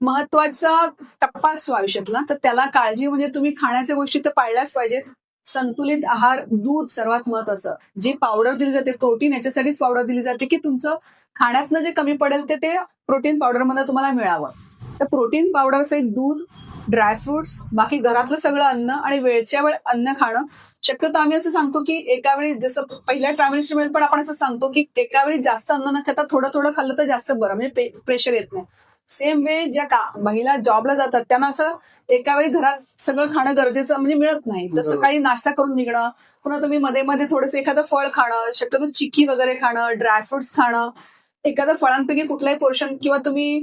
महत्वाचा टप्पा असतो आयुष्यातला, तर त्याला काळजी म्हणजे तुम्ही खाण्याच्या गोष्टी तर पाळल्याच पाहिजेत. संतुलित आहार, दूध सर्वात महत्वाचं. जी पावडर दिली जाते प्रोटीन, याच्यासाठीच पावडर दिली जाते की तुमचं खाण्यातनं जे कमी पडेल ते प्रोटीन पावडर मध्ये तुम्हाला मिळावं. तर प्रोटीन पावडर सहित दूध, ड्रायफ्रुट्स, बाकी घरातलं सगळं अन्न आणि वेळच्या वेळ अन्न खाणं. शक्यतो आम्ही असं सांगतो की एका वेळी, जसं पहिल्या ट्रायमिस्टर मध्ये पण आपण असं सांगतो की एका वेळी जास्त अन्न न खाता थोडं थोडं खाल्लं तर जास्त बरं, म्हणजे प्रेशर येत नाही. सेम वे ज्या महिला जॉबला जातात त्यांना असं एका वेळी घरात सगळं खाणं गरजेचं म्हणजे मिळत नाही, तर सकाळी नाश्ता करून निघणं, पुन्हा तुम्ही मध्ये मध्ये थोडंसं एखादं फळ खाणं, शक्यतो चिक्की वगैरे खाणं, ड्रायफ्रुट्स खाणं, एखादं फळांपैकी कुठलाही पोर्शन, किंवा तुम्ही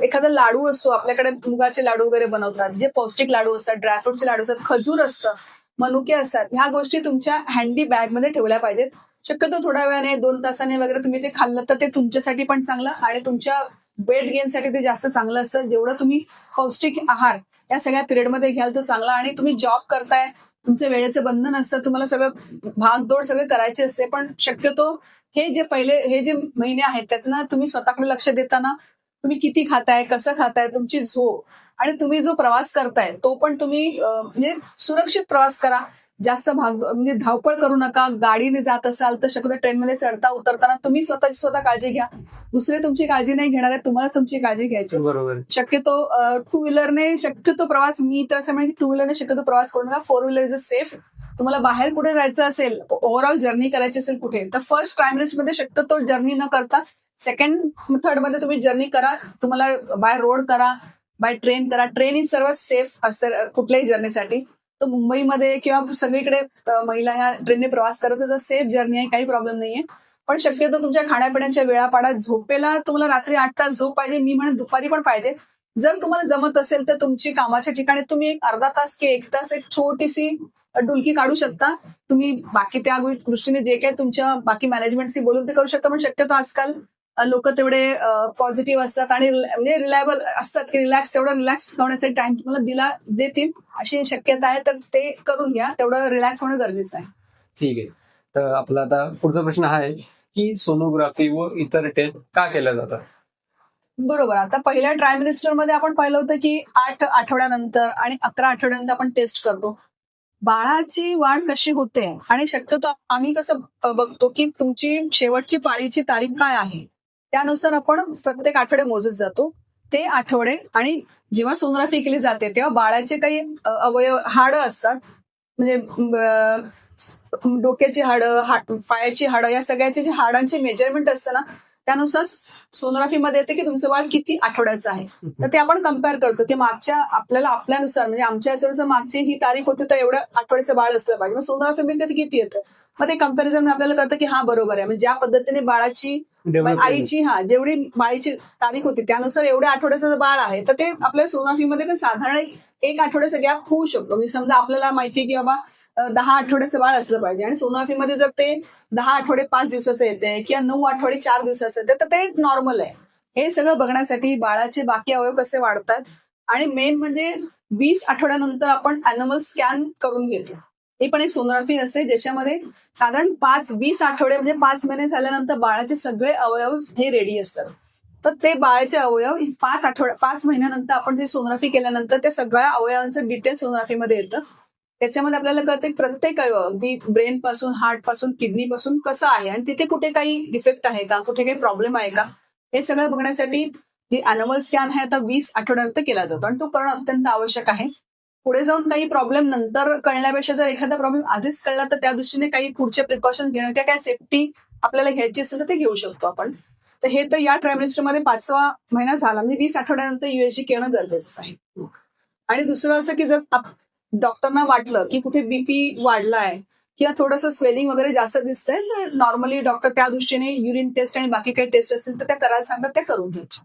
एखादा लाडू असतो आपल्याकडे, मुगाचे लाडू वगैरे बनवतात, जे पौष्टिक लाडू असतात, ड्रायफ्रुटचे लाडू असतात, खजूर असतं, मनुके असतात, ह्या गोष्टी तुमच्या हँडी बॅग मध्ये ठेवल्या पाहिजेत. शक्यतो थोड्या वेळाने, 2 तासाने वगैरे तुम्ही ते खाल्लं तर ते तुमच्यासाठी पण चांगलं आणि तुमच्या वेट गेनसाठी ते जास्त चांगलं असतं. जेवढं तुम्ही पौष्टिक आहार या सगळ्या पिरियडमध्ये घ्याल तो चांगला. आणि तुम्ही जॉब करताय, तुमचं वेळेचं बंधन असतं, तुम्हाला सगळं भागदौड सगळं करायची असते, पण शक्यतो हे जे महिने आहेत त्यातनं तुम्ही स्वतःकडे लक्ष देताना तुम्ही किती खाताय, कसं खाताय, तुमची झोप, आणि तुम्ही जो प्रवास करताय तो पण तुम्ही म्हणजे सुरक्षित प्रवास करा. जास्त म्हणजे धावपळ करू नका. गाडीने जात असाल तर शक्यतो ट्रेनमध्ये चढता उतरताना तुम्ही स्वतःची स्वतः काळजी घ्या. दुसरे तुमची काळजी नाही घेणार आहे, तुम्हाला तुमची काळजी घ्यायची. बरोबर. शक्यतो टू व्हीलरने शक्यतो प्रवास, मी तर असं म्हणेन, टू व्हीलरने शक्यतो प्रवास करू नका. 4 व्हीलर इज अ सेफ. तुम्हाला बाहेर कुठे जायचं असेल, ओव्हरऑल जर्नी करायची असेल कुठे, तर फर्स्ट ट्रायमिस्टर मध्ये शक्यतो जर्नी न करता सेकंड थर्ड मध्ये तुम्ही जर्नी करा. तुम्हाला बाय रोड करा, बाय ट्रेन करा. ट्रेन ही सर्वात सेफ असते कुठल्याही जर्नीसाठी. तर मुंबईमध्ये किंवा सगळीकडे महिला ह्या ट्रेनने प्रवास करत असतात. सेफ जर्नी आहे, काही प्रॉब्लेम नाहीये. पण शक्यतो तुमच्या खाण्यापिण्याच्या वेळा पाडा. झोपेला तुम्हाला रात्री 8 तास झोप पाहिजे, मी म्हणेन दुपारी पण पाहिजे. जर तुम्हाला जमत असेल तर तुमची कामाच्या ठिकाणी तुम्ही एक अर्धा तास किंवा 1 तास एक छोटीशी डुलकी काढू शकता. तुम्ही बाकी त्या दृष्टीने जे काही तुमच्या बाकी मॅनेजमेंटशी बोलून ते करू शकता. पण शक्यतो आजकाल लोक तेवढे पॉझिटिव्ह असतात आणि म्हणजे रिलायबल असतात की तेवढं रिलॅक्स होण्यासाठी टाइम तुम्हाला देतील अशी शक्यता आहे. तर ते करून घ्या, तेवढं रिलॅक्स होणं गरजेचं आहे. ठीक आहे. तर आपला आता पुढचा प्रश्न हा आहे की सोनोग्राफी व इतर टेस्ट का केल्या जातात? बरोबर. आता पहिल्या ट्रायमिस्टर मध्ये आपण पाहिलं होतं की 8 आठवड्यानंतर आणि 11 आठवड्यानंतर आपण टेस्ट करतो बाळाची वाढ कशी होते. आणि शक्यतो आम्ही कसं बघतो की तुमची शेवटची पाळीची तारीख काय आहे, त्यानुसार आपण प्रत्येक आठवडे मोजत जातो ते आठवडे. आणि जेव्हा सोनोग्राफी केली जाते तेव्हा बाळाचे काही अवयव, हाडं असतात, म्हणजे डोक्याची हाडं, पायाची हाडं, या सगळ्याचे जे हाडांचे मेजरमेंट असतं ना, त्यानुसार सोनोग्राफीमध्ये येते की तुमचं बाळ किती आठवड्याचं आहे. तर ते आपण कम्पेअर करतो की आपल्यानुसार म्हणजे आमच्या याच्यानुसार मागची ही तारीख होती तर एवढ्या आठवड्याचं बाळ असलं पाहिजे. मग सोनोग्राफीमध्ये किती येतं, मग ते कम्पॅरिझन आपल्याला कळतं की हा बरोबर आहे. म्हणजे ज्या पद्धतीने बाळाची आईची जेवढी बाळीची तारीख होती त्यानुसार एवढ्या आठवड्याचं बाळ आहे, तर ते आपल्या सोनोग्राफीमध्ये पण साधारण 1 आठवड्याचा गॅप होऊ शकतो. म्हणजे समजा आपल्याला माहितीये की बाबा 10 आठवड्याचं बाळ असलं पाहिजे आणि सोनोग्राफीमध्ये जर ते 10 आठवडे 5 दिवसाचं येते किंवा 9 आठवडे 4 दिवसाचं येते तर ते नॉर्मल आहे. हे सगळं बघण्यासाठी बाळाचे बाकी अवयव कसे वाढतात आणि मेन म्हणजे 20 आठवड्यानंतर आपण ॲनिमल स्कॅन करून घेतो. ही पण एक सोनोग्राफी असते ज्याच्यामध्ये साधारण 20 आठवडे म्हणजे 5 महिने झाल्यानंतर बाळाचे सगळे अवयव हे रेडी असतात. तर ते बाळाचे अवयव 5 महिन्यानंतर आपण जे सोनोग्राफी केल्यानंतर त्या सगळ्या अवयवांचं डिटेल सोनोग्राफीमध्ये येतं. त्याच्यामध्ये आपल्याला कळतं की प्रत्येक अवयव अगदी ब्रेन पासून, हार्ट पासून, किडनी पासून कसं आहे आणि तिथे कुठे काही डिफेक्ट आहे का, कुठे काही प्रॉब्लेम आहे का, हे सगळं बघण्यासाठी जे ॲनिमल स्कॅन आहे आता 20 आठवड्यानंतर केला जातो आणि तो करणं अत्यंत आवश्यक आहे. पुढे जाऊन काही प्रॉब्लेम नंतर कळण्यापेक्षा जर एखादा प्रॉब्लेम आधीच कळला तर त्या दृष्टीने काही पुढचे प्रिकॉशन घेणं किंवा काय सेफ्टी आपल्याला घ्यायची असेल तर ते घेऊ शकतो आपण. तर हे तर या ट्रायमिस्टरमध्ये 5वा महिना झाला म्हणजे 20 आठवड्यानंतर USG करणं गरजेचं आहे. आणि दुसरं असं की जर डॉक्टरना वाटलं की कुठे बीपी वाढलाय किंवा थोडंसं स्वेलिंग वगैरे जास्त दिसतंय तर नॉर्मली डॉक्टर त्या दृष्टीने युरिन टेस्ट आणि बाकी काही टेस्ट असतील तर त्या करायला सांगतात, त्या करून घ्यायच्या.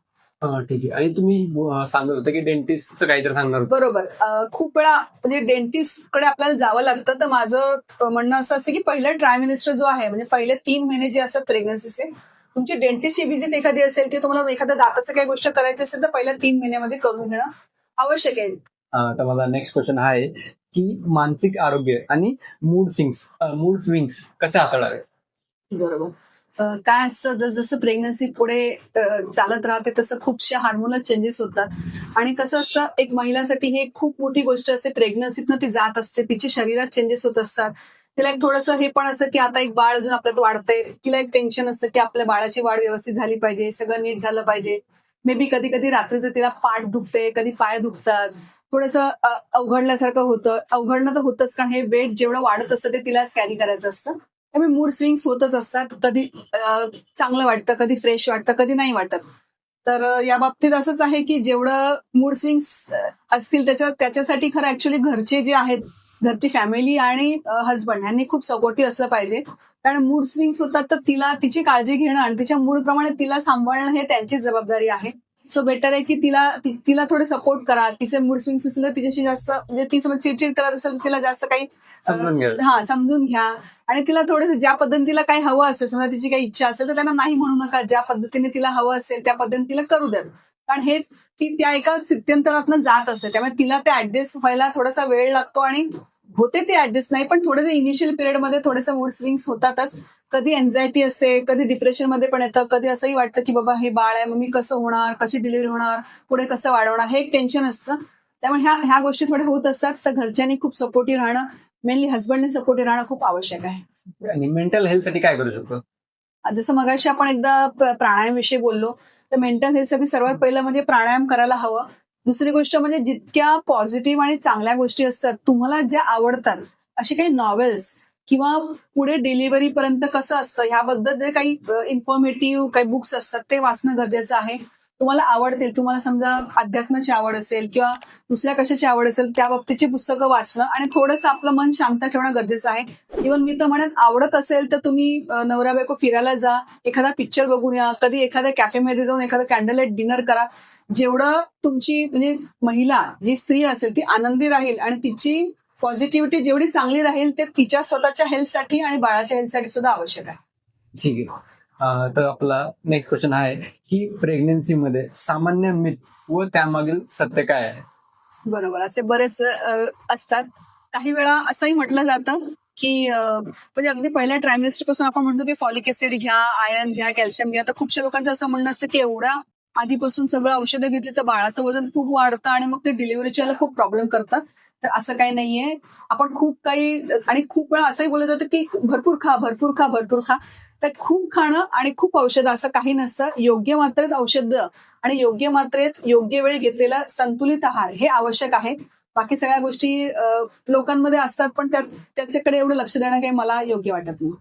ठीक आहे. आणि तुम्ही सांगत होता की डेंटिस्टचं काहीतरी सांगणार होतं. बरोबर. खूप वेळा म्हणजे डेंटिस्टकडे आपल्याला जावं लागतं. तर माझं म्हणणं असं असतं की पहिला ट्रायमिनिस्टर जो आहे म्हणजे पहिले 3 महिने जे असतात प्रेग्नन्सीचे, तुमची डेंटिस्टची व्हिजिट एखादी असेल की तुम्हाला एखाद्या दाताचं काही गोष्ट करायची असेल तर पहिल्या 3 महिन्यामध्ये करून घेणं आवश्यक आहे. तर माझा नेक्स्ट क्वेश्चन हा आहे की मानसिक आरोग्य आणि मूड स्विंग्स कसे हाताळावे. बरोबर. काय असतं जसं प्रेग्नन्सी पुढे चालत राहते तसं खूपशा हार्मोनल चेंजेस होतात आणि कसं असतं एक महिलासाठी हे खूप मोठी गोष्ट असते. प्रेग्नन्सीतनं ती जात असते, तिच्या शरीरात चेंजेस होत असतात. तिला एक थोडंसं हे पण असतं की आता एक बाळ अजून आपल्यात वाढतंय, तिला एक टेन्शन असतं की आपल्या बाळाची वाढ व्यवस्थित झाली पाहिजे, सगळं नीट झालं पाहिजे. मे बी कधी कधी रात्रीचं तिला पाठ दुखते, कधी पाय दुखतात, थोडंसं अवघडल्यासारखं होतं. अवघडणं तर होतच कारण हे वेट जेवढं वाढत असतं ते तिलाच कॅरी करायचं असतं. त्यामुळे मूड स्विंग्स होतच असतात. कधी चांगलं वाटतं, कधी फ्रेश वाटतं, कधी नाही वाटत. तर या बाबतीत असंच आहे की जेवढं मूड स्विंग्स असतील त्याच्यासाठी खरं ऍक्च्युली घरचे जे आहेत, घरची फॅमिली आणि हजबंड यांनी खूप सपोर्टिव्ह असलं पाहिजे. कारण मूड स्विंग्स होतात तर तिची काळजी घेणं आणि तिच्या मूडप्रमाणे तिला सांभाळणं हे त्यांचीच जबाबदारी आहे. सो बेटर आहे की तिला थोडे सपोर्ट करा. तिचे मूड स्विंग्स असतील तर तिच्याशी जास्त म्हणजे ती समज चिडचिड करत असेल तर तिला जास्त काही समजून घ्या आणि तिला थोडंसं ज्या पद्धतीने तिला काही हवं असेल, समजा तिची काही इच्छा असेल तर त्यांना नाही म्हणू नका. ज्या पद्धतीने तिला हवं असेल त्या पद्धतीने तिला करू द्या. कारण हे ती त्या एका स्थित्यंतरातनं जात असते त्यामुळे तिला ते ऍडजस्ट व्हायला थोडासा वेळ लागतो आणि होते ते ऍडजस्ट नाही पण थोडेसे इनिशियल पिरियडमध्ये थोडेसे मूड स्विंग्स होतातच. कधी एन्झायटी असते, कधी डिप्रेशनमध्ये पण येतं, कधी असंही वाटतं की बाबा हे बाळ आहे मग मी कसं होणार, कशी डिलिव्हरी होणार, पुढे कसं वाढवणार, हे एक टेन्शन असतं. त्यामुळे ह्या गोष्टी थोड्या होत असतात. तर घरच्यांनी खूप सपोर्टिव्ह राहणं, मेनली हजबंडने सपोर्टिव्ह राहणं खूप आवश्यक आहे. आणि मेंटल हेल्थसाठी काय करू शकतो. जसं मगाशी आपण एकदा प्राणायामविषयी बोललो तर मेंटल हेल्थसाठी सर्वात पहिलं म्हणजे प्राणायाम करायला हवं. दुसरी गोष्ट म्हणजे जितक्या पॉझिटिव्ह आणि चांगल्या गोष्टी असतात तुम्हाला ज्या आवडतात असे काही नॉवेल्स किंवा पुढे डिलिव्हरी पर्यंत कसं असतं ह्याबद्दल जे काही इन्फॉर्मेटिव्ह काही बुक्स असतात ते वाचणं गरजेचं आहे. तुम्हाला आवडतील, तुम्हाला समजा अध्यात्माची आवड असेल किंवा दुसऱ्या कशाची आवड असेल त्या बाबतीची पुस्तकं वाचणं आणि थोडंसं आपलं मन शांत ठेवणं गरजेचं आहे. इव्हन मी तर म्हणेन आवडत असेल तर तुम्ही नवरा बायको फिरायला जा, एखादा पिक्चर बघून या, कधी एखाद्या कॅफेमध्ये जाऊन एखादा कॅन्डल लाईट डिनर करा. जेवढं तुमची म्हणजे महिला जी स्त्री असेल ती आनंदी राहील आणि तिची पॉझिटिव्हिटी जेवढी चांगली राहील ते तिच्या स्वतःच्या हेल्थसाठी आणि बाळाच्या हेल्थसाठी सुद्धा आवश्यक आहे. ठीक आहे. तर आपला नेक्स्ट क्वेश्चन आहे की प्रेग्नन्सीमध्ये सामान्य मिथ व त्यामागील सत्य काय आहे. बरोबर, असे बरेच असतात. काही वेळा असंही म्हटलं जातं की म्हणजे अगदी पहिल्या ट्रायमिस्टर पासून आपण म्हणतो की फॉलिक ऍसिड घ्या, आयर्न घ्या, कॅल्शियम घ्या. तर खूपशा लोकांचं असं म्हणणं असतं की एवढ्या आधीपासून सगळं औषधं घेतली तर बाळाचं वजन खूप वाढतं आणि मग ते डिलिव्हरीच्या वेळेला खूप प्रॉब्लेम करतात. तर असं काही नाहीये. आपण खूप काही आणि खूप वेळा असंही बोललं जातं की भरपूर खा. तर खूप खाणं आणि खूप औषधं असं काही नसतं. योग्य मात्रेत औषधं आणि योग्य मात्रेत योग्य वेळी घेतलेला संतुलित आहार हे आवश्यक आहे. बाकी सगळ्या गोष्टी लोकांमध्ये असतात पण त्याच्याकडे एवढं लक्ष देणं काही मला योग्य वाटत नाही.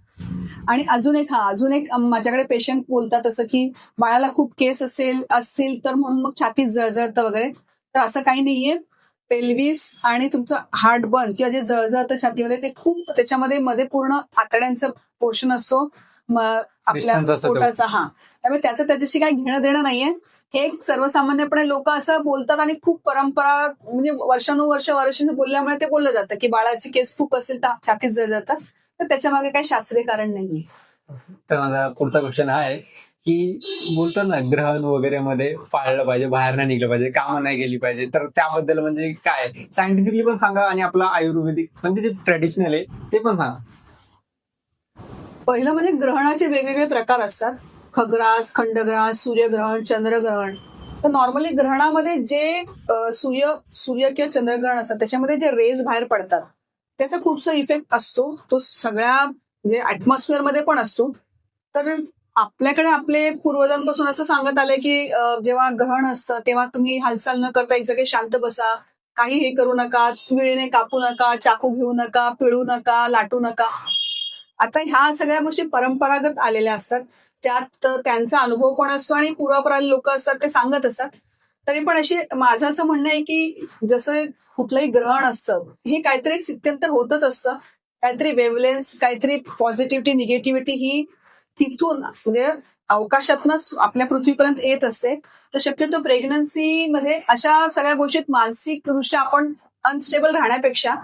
आणि अजून एक माझ्याकडे पेशंट बोलतात असं की बाळाला खूप केस असतील तर म्हणून मग छातीत जळजळतं वगैरे. तर असं काही नाहीये. पेल्विस आणि तुमचं हार्ट बर्न किंवा जे जळजळतं छातीमध्ये ते खूप त्याच्यामध्ये मध्ये पूर्ण आतड्यांचं पोर्शन असतो आपल्या Distance असतं तेवढं. पोटाचा. हा, त्यामुळे त्याचं त्याच्याशी काही घेणं देणं नाहीये. हे एक सर्वसामान्यपणे लोक असं बोलतात आणि खूप परंपरा म्हणजे वर्षानुवर्षे बोलल्यामुळे ते बोललं जातं की बाळाची केस खूप असेल तर छातीत जळजळतात. तर त्याच्या मागे काही शास्त्रीय कारण नाहीये. तर माझा पुढचा क्वेश्चन हा आहे की बोलतो ना ग्रहण वगैरे मध्ये पाळलं पाहिजे, बाहेर नाही निघलं पाहिजे, कामं नाही गेली पाहिजे, तर त्याबद्दल म्हणजे काय सायंटिफिकली पण सांगा आणि आपलं आयुर्वेदिक म्हणजे जे ट्रेडिशनल आहे ते पण सांगा. पहिलं म्हणजे ग्रहणाचे वेगवेगळे प्रकार असतात. खग्रास, खंडग्रास, सूर्यग्रहण, चंद्रग्रहण. तर नॉर्मली ग्रहणामध्ये जे सूर्य किंवा चंद्रग्रहण असतात त्याच्यामध्ये जे रेज बाहेर पडतात त्याचा खूपसा इफेक्ट असतो. तो सगळ्या म्हणजे ऍटमॉस्फिअर मध्ये पण असतो. तर आपल्याकडे आपले पूर्वजांपासून असं सांगत आलंय की जेव्हा ग्रहण असतं तेव्हा तुम्ही हालचाल न करता एक जागी शांत बसा, काही हे करू नका, विळीने कापू नका, चाकू घेऊ नका, पिळू नका, लाटू नका. आता ह्या सगळ्या गोष्टी परंपरागत आलेल्या असतात. त्यात त्यांचा अनुभव पण असतो आणि पूर्वापराले लोक असतात ते सांगत असतात. तरी पण माझं असं म्हणणं आहे की जसं कुठलंही ग्रहण असतं हे काहीतरी एक स्थित्यंतर होतच असतं. काहीतरी वेव्हलेन्स, काहीतरी पॉझिटिव्हिटी, निगेटिव्हिटी ही तिथून म्हणजे अवकाशातनं आपल्या पृथ्वीपर्यंत येत असते. तर शक्यतो प्रेग्नन्सी मध्ये अशा सगळ्या गोष्टीत मानसिकदृष्ट्या आपण अनस्टेबल राहण्यापेक्षा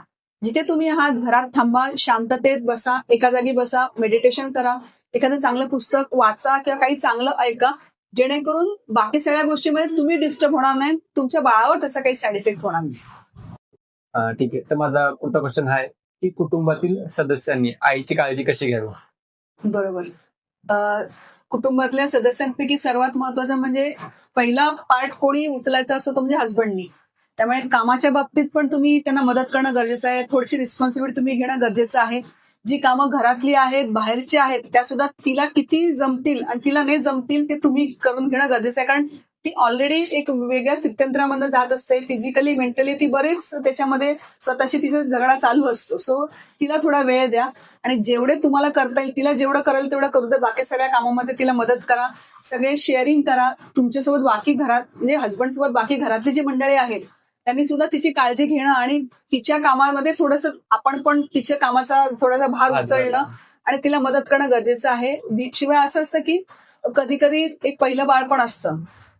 जिथे तुम्ही आहात घरात थांबा, शांततेत बसा, एका जागी बसा, मेडिटेशन करा, एखादं चांगलं पुस्तक वाचा किंवा काही चांगलं ऐका, जेणेकरून बाकी सगळ्या गोष्टीमध्ये तुम्ही डिस्टर्ब होणार नाही, तुमच्या बाळावर त्याचा काही साईड इफेक्ट होणार नाही. ठीक आहे. तर माझा पुढचा क्वेश्चन हा आहे की कुटुंबातील सदस्यांनी आईची काळजी कशी घ्यावी. बरोबर. कुटुंबातल्या सदस्यांपैकी सर्वात महत्वाचं म्हणजे पहिला पार्ट कोणी उचलायचा असतो तो म्हणजे हस्बंडनी. त्यामुळे कामाच्या बाबतीत पण तुम्ही त्यांना मदत करणं गरजेचं आहे. थोडीशी रिस्पॉन्सिबिलिटी तुम्ही घेणं गरजेचं आहे. जी कामं घरातली आहेत, बाहेरची आहेत, त्या सुद्धा तिला किती जमतील आणि तिला नाही जमतील ते तुम्ही करून घेणं गरजेचं आहे. कारण ती ऑलरेडी एक वेगळ्या स्थित्यंतरामध्ये जात असते. फिजिकली, मेंटली ती बरेच त्याच्यामध्ये स्वतःशी तिचा झगडा चालू असतो. सो तिला थोडा वेळ द्या आणि जेवढे तुम्हाला करता येईल तिला जेवढं करेल तेवढं करू द्या. बाकी सगळ्या कामामध्ये तिला मदत करा. सगळे शेअरिंग करा. तुमच्यासोबत बाकी घरात म्हणजे हस्बंड सोबत बाकी घरातली जी मंडळी आहेत त्यांनी सुद्धा तिची काळजी घेणं आणि तिच्या कामामध्ये थोडंसं आपण पण तिच्या कामाचा थोडासा भार उचलणं आणि तिला मदत करणं गरजेचं आहे. शिवाय असं असतं की कधी कधी एक पहिलं बाळ पण असतं.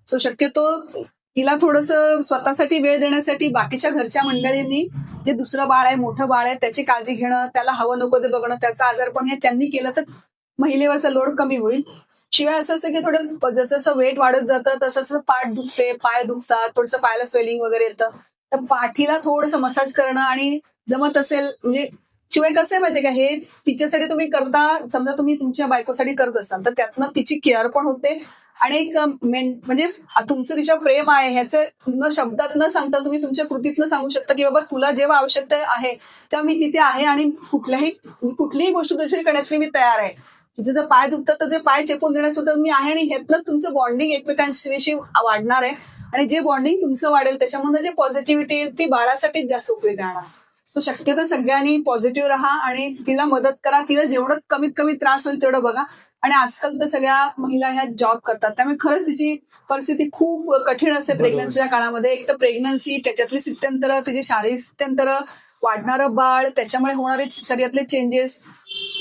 सो शक्यतो तिला थोडंसं स्वतःसाठी वेळ देण्यासाठी बाकीच्या घरच्या मंडळींनी जे दुसरं बाळ आहे, मोठं बाळ आहे, त्याची काळजी घेणं, त्याला हवं नको ते बघणं, त्याचा आजारपण हे त्यांनी केलं तर महिलेवरचा लोड कमी होईल. शिवाय असं असतं की थोडं जसं जसं वेट वाढत जातं तसं तसं पाठ दुखते, पाय दुखतात, थोडंसं पायाला स्वेलिंग वगैरे येतं. तर पाठीला थोडंसं मसाज करणं आणि जमत असेल म्हणजे शिवाय कसं आहे माहितीये का, हे तिच्यासाठी तुम्ही करता, समजा तुम्ही तुमच्या बायकोसाठी करत असाल तर त्यातनं तिची केअर पण होते आणि एक म्हणजे तुमचं तिच्या प्रेम आहे ह्याचं न शब्दात न सांगता तुम्ही तुमच्या कृतीतनं सांगू शकता की बाबा तुला जेव्हा आवश्यकता आहे तेव्हा मी तिथे आहे आणि कुठलीही गोष्ट दुसरी करण्यासाठी मी तयार आहे. तुझे जर पाय दुखतात तर जे पाय चेपून देण्यासुद्धा मी आहे आणि ह्यातनं तुमचं बॉन्डिंग एकमेकांशी वाढणार आहे आणि जे बॉन्डिंग तुमचं वाढेल त्याच्यामध्ये जे पॉझिटिव्हिटी येईल ती बाळासाठीच जास्त उपयोगी राहणार. सो शक्यतो सगळ्यांनी पॉझिटिव्ह राहा आणि तिला मदत करा. तिला जेवढं कमीत कमी त्रास होईल तेवढं बघा. आणि आजकाल तर सगळ्या महिला ह्या जॉब करतात त्यामुळे खरंच तिची परिस्थिती खूप कठीण असते प्रेग्नन्सीच्या काळामध्ये. एक तर प्रेग्नन्सी, त्याच्यातली स्थित्यंतर, तिचे शारीरिक स्थित्यंतर, वाढणारं बाळ, त्याच्यामुळे होणारे शरीरातले चेंजेस.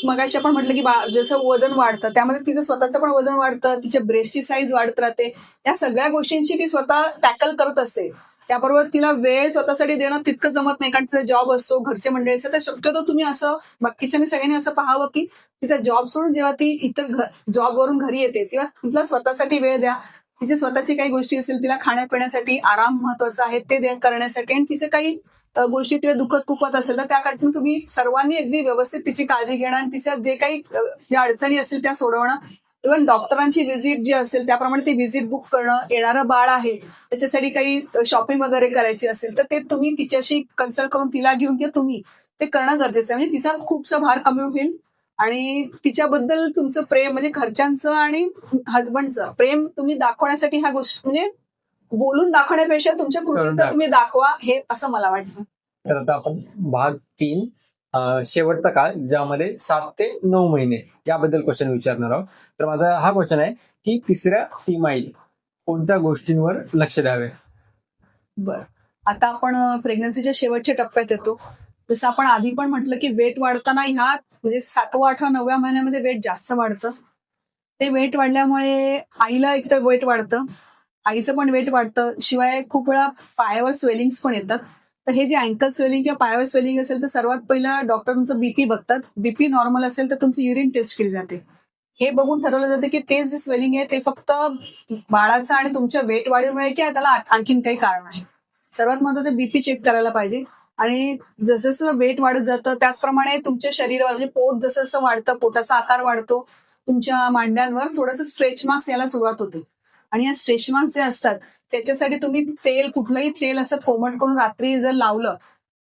मगाशी आपण म्हटलं की जसं वजन वाढतं त्यामध्ये तिचं स्वतःचं पण वजन वाढतं, तिच्या ब्रेस्टची साईज वाढत राहते. या सगळ्या गोष्टींची ती स्वतः टॅकल करत असते. त्याबरोबर तिला वेळ स्वतःसाठी देणं तितकं जमत नाही कारण तिचा जॉब असतो, घरचे मंडळी असतात. तर शक्यतो तुम्ही असं बाकीच्या सगळ्यांनी असं पाहावं की तिचा जॉब सोडून जेव्हा ती इतर जॉबवरून घरी येते तेव्हा तिला स्वतःसाठी वेळ द्या. तिचे स्वतःची काही गोष्टी असतील, तिला खाण्यापिण्यासाठी आराम महत्वाचा आहे ते करण्यासाठी आणि तिचे काही गोष्टी तिला दुखत कुपत असेल तर त्यासाठी तुम्ही सर्वांनी अगदी व्यवस्थित तिची काळजी घेणं आणि तिच्या जे काही ज्या अडचणी असतील त्या सोडवणं. इव्हन डॉक्टरांची व्हिजिट जी असेल त्याप्रमाणे ती व्हिजिट बुक करणं. येणारं बाळ आहे त्याच्यासाठी काही शॉपिंग वगैरे करायची असेल तर ते तुम्ही तिच्याशी कन्सल्ट करून तिला घेऊन किंवा तुम्ही ते करणं गरजेचं आहे. म्हणजे तिचा खूपसा भार कमी होईल आणि तिच्याबद्दल तुमचं प्रेम म्हणजे घरच्यांचं आणि हजबंडचं प्रेम तुम्ही दाखवण्यासाठी ह्या गोष्टी म्हणजे बोलून दाखवण्यापेक्षा तुमच्या कृतीत तुम्ही दाखवा हे असं मला वाटतं. तर आता आपण भाग 3 शेवटचा काळ ज्यामध्ये 7 ते 9 महिने याबद्दल क्वेश्चन विचारणार आहोत. तर माझा हा क्वेश्चन आहे की तिसऱ्या तिमाहीत कोणत्या गोष्टींवर लक्ष द्यावे? बरं. आता आपण प्रेग्नन्सीच्या शेवटच्या टप्प्यात येतो. जसं आपण आधी पण म्हटलं की वेट वाढताना ह्या म्हणजे 7व्या, 8व्या, 9व्या महिन्यामध्ये वेट जास्त वाढतं. ते वेट वाढल्यामुळे आईला एकतर वेट वाढतं, आईचं पण वेट वाढतं. शिवाय खूप वेळा पायावर स्वेलिंग्स पण येतात. तर हे जे अँकल स्वेलिंग किंवा पायावर स्वेलिंग असेल तर सर्वात पहिलं डॉक्टर तुमचं बीपी बघतात. बीपी नॉर्मल असेल तर तुमची युरिन टेस्ट केली जाते. हे बघून ठरवलं जातं की ते जे स्वेलिंग आहे ते फक्त बाळाचं आणि तुमच्या वेट वाढीमुळे की त्याला आणखीन काही कारण आहे. सर्वात महत्त्वाचं बीपी चेक करायला पाहिजे. आणि जसं वेट वाढत जातं त्याचप्रमाणे तुमच्या शरीरावर म्हणजे पोट जसं जसं वाढतं, पोटाचा आकार वाढतो, तुमच्या मांड्यांवर थोडंसं स्ट्रेच मार्क्स यायला सुरुवात होते. आणि या स्ट्रेच मार्क्स जे असतात त्याच्यासाठी तुम्ही कुठलंही तेल असं कोमट करून रात्री जर लावलं,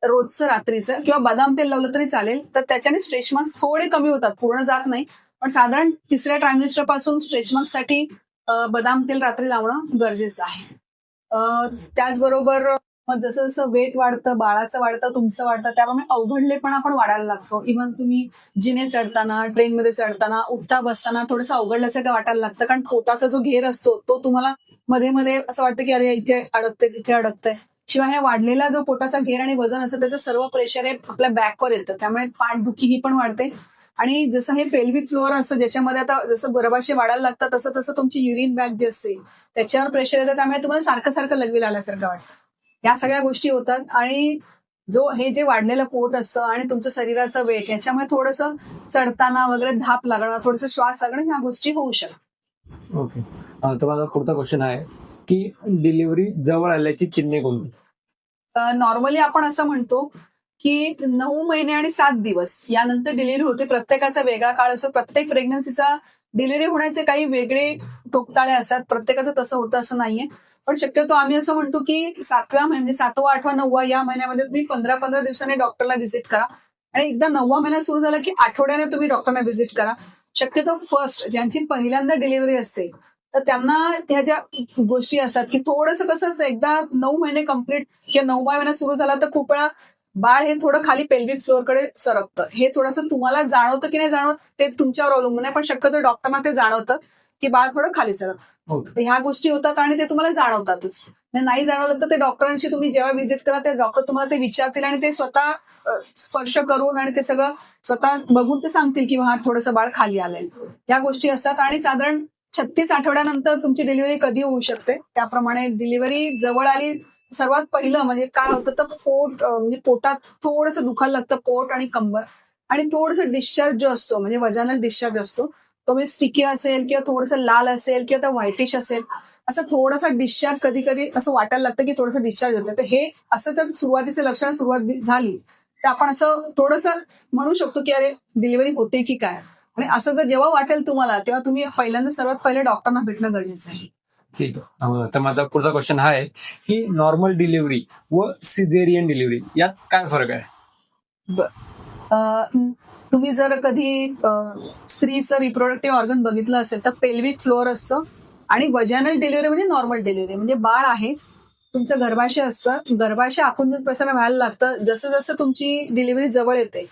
रोजचं रात्रीचं किंवा बदाम तेल लावलं तरी चालेल, तर त्याच्याने स्ट्रेच मार्क्स थोडे कमी होतात, पूर्ण जात नाही. पण साधारण तिसऱ्या ट्रायमिस्टर पासून स्ट्रेच मार्क्ससाठी बदाम तेल रात्री लावणं गरजेचं आहे. त्याचबरोबर मग जसं जसं वेट वाढतं, बाळाचं वाढतं, तुमचं वाढतं, त्याप्रमाणे अवघडलेपणा पण वाढायला लागतो. इव्हन तुम्ही जिने चढताना, ट्रेनमध्ये चढताना, उठता बसताना थोडंसं अवघडल्यासारखं वाटायला लागतं. कारण पोटाचा जो घेर असतो तो तुम्हाला मध्ये मध्ये असं वाटतं की अरे इथे अडकतंय, तिथे अडकतंय. शिवाय हा वाढलेला जो पोटाचा घेर आणि वजन असतं त्याचं सर्व प्रेशर हे आपल्या बॅकवर येतं. त्यामुळे पाठदुखी ही पण वाढते. आणि जसं हे फेल्विक फ्लोअर असतं ज्याच्यामध्ये आता जसं गर्भाशय वाढायला लागतं तसं तसं तुमची युरिन बॅग जी असते त्याच्यावर प्रेशर येतं. त्यामुळे तुम्हाला सारखं सारखं लघवी आल्यासारखं वाटतं. या सगळ्या गोष्टी होतात. आणि हे जे वाढलेलं पोट असतं आणि तुमचं शरीराचं वेट याच्यामुळे थोडंसं चढताना वगैरे धाप लागणं, थोडंसं श्वास लागणं ह्या गोष्टी होऊ शकतात. ओके. तर माझा पुढचा क्वेश्चन आहे की डिलिव्हरी जवळ आल्याची चिन्हे कोणती? नॉर्मली आपण असं म्हणतो की 9 महिने आणि 7 दिवस यानंतर डिलिव्हरी होते. प्रत्येकाचा वेगळा काळ असतो. प्रत्येक प्रेग्नन्सीचा डिलिव्हरी होण्याचे काही वेगळे टोकताळे असतात. प्रत्येकाचं तसं होतं असं नाहीये. पण शक्यतो आम्ही असं म्हणतो की 7व्या म्हणजे 7वा, 8वा, 9वा या महिन्यामध्ये तुम्ही 15-15 दिवसांनी डॉक्टरला व्हिजिट करा. आणि एकदा 9वा महिना सुरू झाला की आठवड्याने तुम्ही डॉक्टरना व्हिजिट करा. शक्यतो फर्स्ट ज्यांची पहिल्यांदा डिलिव्हरी असते तर त्यांना त्या ज्या गोष्टी असतात की थोडंसं कसं असतं, एकदा 9 महिने कंप्लीट किंवा 9वा महिना सुरू झाला तर खूप वेळा बाळ हे थोडं खाली पेल्विक फ्लोअरकडे सरकतं. हे थोडंसं तुम्हाला जाणवतं की नाही जाणवत ते तुमच्यावर अवलंबून आहे. पण शक्यतो डॉक्टरना ते जाणवतं की बाळ थोडं खाली सरकतं. तर ह्या गोष्टी होतात आणि ते तुम्हाला जाणवतातच. नाही जाणवलं तर ते डॉक्टरांशी तुम्ही जेव्हा व्हिजिट करा ते डॉक्टर तुम्हाला ते विचारतील आणि ते स्वतः स्पर्श करून आणि ते सगळं स्वतः बघून ते सांगतील की हा थोडंसं बाळ खाली आलंय. या गोष्टी असतात. आणि साधारण 36 आठवड्यानंतर तुमची डिलिव्हरी कधी होऊ शकते त्याप्रमाणे डिलिव्हरी जवळ आली. सर्वात पहिलं म्हणजे काय होतं तर पोट म्हणजे पोटात थोडंसं दुखायला लागतं, पोट आणि कंबर. आणि थोडंसं डिस्चार्ज जो असतो म्हणजे वजानल डिस्चार्ज असतो तो म्हणजे स्टिकी असेल किंवा थोडंसं लाल असेल किंवा व्हाईटिश असेल, असं थोडासा डिस्चार्ज कधी कधी असं वाटायला लागतं की थोडंसं डिस्चार्ज होतं. तर हे असं जर सुरुवातीचे लक्षणं सुरुवात झाली तर आपण असं थोडंसं म्हणू शकतो की अरे डिलिव्हरी होते की काय. आणि असं जर जेव्हा वाटेल तुम्हाला तेव्हा तुम्ही पहिल्यांदा सर्वात पहिले डॉक्टरना भेटणं गरजेचं आहे. ठीक आहे. तर माझा पुढचा क्वेश्चन हा आहे की नॉर्मल डिलिव्हरी व सिझेरियन डिलिव्हरी यात काय फरक आहे? तुम्ही जर कधी स्त्रीचं रिप्रोडक्टिव्ह ऑर्गन बघितलं असेल तर पेल्विक फ्लोअर असतं आणि वजानल डिलिव्हरी म्हणजे नॉर्मल डिलिव्हरी म्हणजे बाळ आहे, तुमचं गर्भाशय असतं, गर्भाशय आकुंचन प्रसारण व्हायला लागतं. जसं जसं तुमची डिलिव्हरी जवळ येते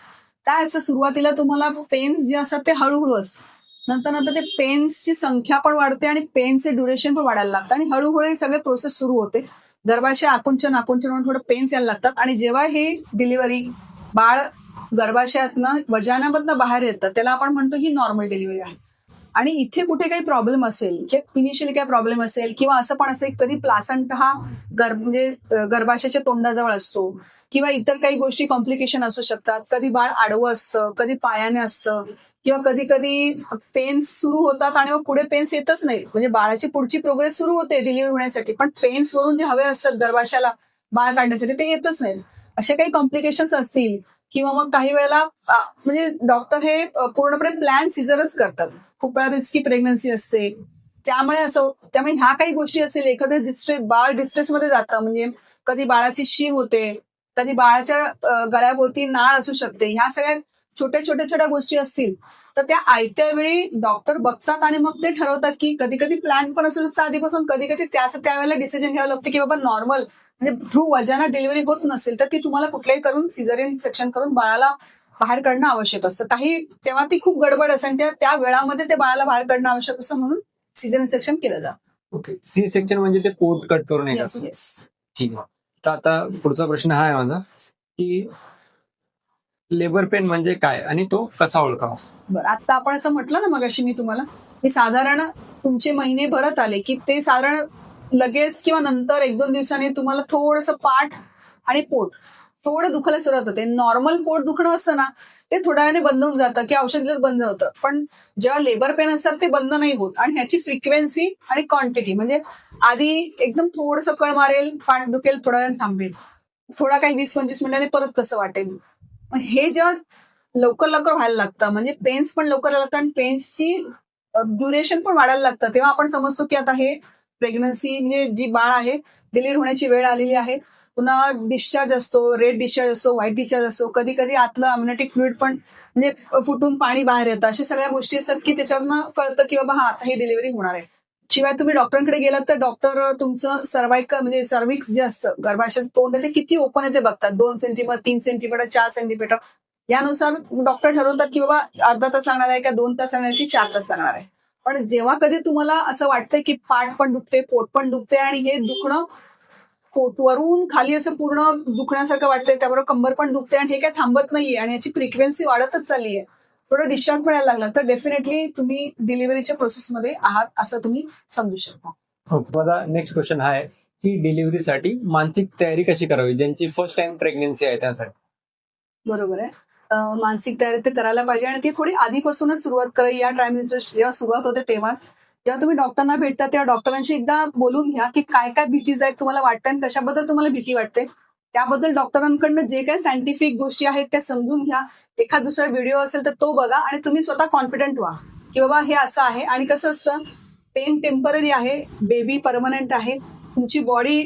काय असतं सुरुवातीला तुम्हाला पेन्स जे असतात ते हळूहळू असतात. नंतर नंतर ते पेन्सची संख्या पण वाढते आणि पेन्सचे ड्युरेशन पण वाढायला लागतं आणि हळूहळू हे सगळे प्रोसेस सुरू होते. गर्भाशय आकुंचन म्हणून थोडं पेन्स यायला लागतात. आणि जेव्हा ही डिलिव्हरी बाळ गर्भाशयातनं वजानामधनं बाहेर येतं त्याला आपण म्हणतो ही नॉर्मल डिलिव्हरी आहे. आणि इथे कुठे काही प्रॉब्लेम असेल किंवा इनिशियली काही प्रॉब्लेम असेल किंवा असं पण असेल कधी प्लासंट हा म्हणजे गर्भाशयाच्या तोंडाजवळ असतो किंवा इतर काही गोष्टी कॉम्प्लिकेशन असू शकतात. कधी बाळ आडवं असतं, कधी पायाने असतं किंवा कधी कधी पेन्स सुरू होतात आणि मग पुढे पेन्स येतच नाही. म्हणजे बाळाची पुढची प्रोग्रेस सुरू होते डिलिव्हरी होण्यासाठी पण पेन्स वरून जे हवे असतात गर्भाशयाला बाळ काढण्यासाठी ते येतच नाहीत. असे काही कॉम्प्लिकेशन्स असतील किंवा मग काही वेळेला म्हणजे डॉक्टर हे पूर्णपणे प्लॅन सिझरच करतात. खूप वेळा रिस्की प्रेग्नन्सी असते त्यामुळे ह्या काही गोष्टी असेल, एखादं बाळ डिस्ट्रेसमध्ये जातं म्हणजे कधी बाळाची शीर होते, कधी बाळाच्या गळ्याभोवती नाळ असू शकते. ह्या सगळ्या छोट्या गोष्टी असतील तर त्या आयत्या वेळी डॉक्टर बघतात आणि मग ते ठरवतात की कधी कधी प्लॅन पण असू शकतं आधीपासून, कधी कधी त्यावेळेला डिसिजन घ्यावं लागतं की बाबा नॉर्मल म्हणजे थ्रू वजाना डिलिव्हरी होत नसेल तर ती तुम्हाला कुठल्याही करून सिझरियन सेक्शन करून बाळाला बाहेर काढणं आवश्यक असतं. काही तेव्हा ती खूप गडबड असते आणि त्या वेळामध्ये ते बाळाला बाहेर काढणं आवश्यक असतं, म्हणून सिझेरियन सेक्शन केलं जातं. ओके, सी सेक्शन म्हणजे ते पोट कट करून येस येतात. येस. ठीक आहे. तर आता पुढचा प्रश्न हा आहे माझा की लेबर पेन म्हणजे काय आणि तो कसा ओळखावा? बरं, आता आपण असं म्हटलं ना मगाशी मी तुम्हाला, की साधारण तुमचे महिने भरत आले की ते साधारण लगेच किंवा नंतर 1-2 दिवसांनी तुम्हाला थोडंसं पाठ आणि पोट थोडं दुखायला सुरुवात होते. नॉर्मल पोट दुखणं असतं ना, ते थोड्या वेळाने बंद होऊन जातं किंवा औषध दिलं बंद होतं. पण जेव्हा लेबर पेन असतात ते बंद नाही होत आणि ह्याची फ्रिक्वेन्सी आणि क्वांटिटी म्हणजे आधी एकदम थोडंसं कळ मारेल, पाठ दुखेल, थोड्या वेळाने थांबेल, थोडा काही 20-25 मिनिटांनी परत कसं वाटेल. पण हे जेव्हा लवकर लवकर व्हायला लागतं म्हणजे पेन्स पण लवकर लागतं आणि पेन्सची ड्युरेशन पण वाढायला लागतं, तेव्हा आपण समजतो की आता हे प्रेग्नन्सी म्हणजे जी बाळ आहे डिलिव्हरी होण्याची वेळ आलेली आहे. पुन्हा डिस्चार्ज असतो, रेड डिस्चार्ज असतो, व्हाईट डिस्चार्ज असतो, कधी कधी आतलं अम्युनेटिक फ्लुइड पण म्हणजे फुटून पाणी बाहेर येतं. अशा सगळ्या गोष्टी असतात की त्याच्यावरनं कळतं की बाबा हा आता हे डिलिव्हरी होणार आहे. शिवाय तुम्ही डॉक्टरांकडे गेलात तर डॉक्टर तुमचं सर्वाइकल म्हणजे सर्विक्स जे असतं गर्भाशयाचं तोंड आहे ते किती ओपन आहे ते बघतात. 2 सेंटीमीटर, 3 सेंटीमीटर, 4 सेंटीमीटर यानुसार डॉक्टर ठरवतात की बाबा अर्धा तास लागणार आहे का 2 तास लागणार आहे की 4 तास लागणार आहे. पण जेव्हा कधी तुम्हाला असं वाटतंय की पाठ पण दुखते, पोट पण दुखते आणि हे दुखणं वरून खाली असं पूर्ण दुखण्यासारखं वाटतंय, त्याबरोबर कंबर पण दुखते आणि हे काय थांबत नाहीये आणि याची फ्रिक्वेन्सी वाढतच चालली आहे, थोडं डिस्चार्ज पण यायला लागला, तर डेफिनेटली तुम्ही डिलिव्हरीच्या प्रोसेसमध्ये आहात असं तुम्ही समजू शकता. हो, माझा नेक्स्ट क्वेश्चन हा आहे की डिलिव्हरीसाठी मानसिक तयारी कशी करावी, ज्यांची फर्स्ट टाइम प्रेग्नेन्सी आहे त्यासाठी? बरोबर आहे. मानसिक तयारी तर करायला पाहिजे आणि ती थोडी आधीपासूनच सुरुवात करावी. या टायमिंगचं जेव्हा सुरुवात होते तेव्हा जेव्हा तुम्ही डॉक्टरांना भेटता तेव्हा डॉक्टरांशी एकदा बोलून घ्या की काय काय भीतीदायक तुम्हाला वाटतं आणि कशाबद्दल तुम्हाला भीती वाटते. त्याबद्दल डॉक्टरांकडनं जे काही सायंटिफिक गोष्टी आहेत त्या समजून घ्या. एखाद दुसरा व्हिडिओ असेल तर तो बघा आणि तुम्ही स्वतः कॉन्फिडंट व्हा की बाबा हे असं आहे. आणि कसं असतं, पेन टेम्पररी आहे, बेबी परमनंट आहे. तुमची बॉडी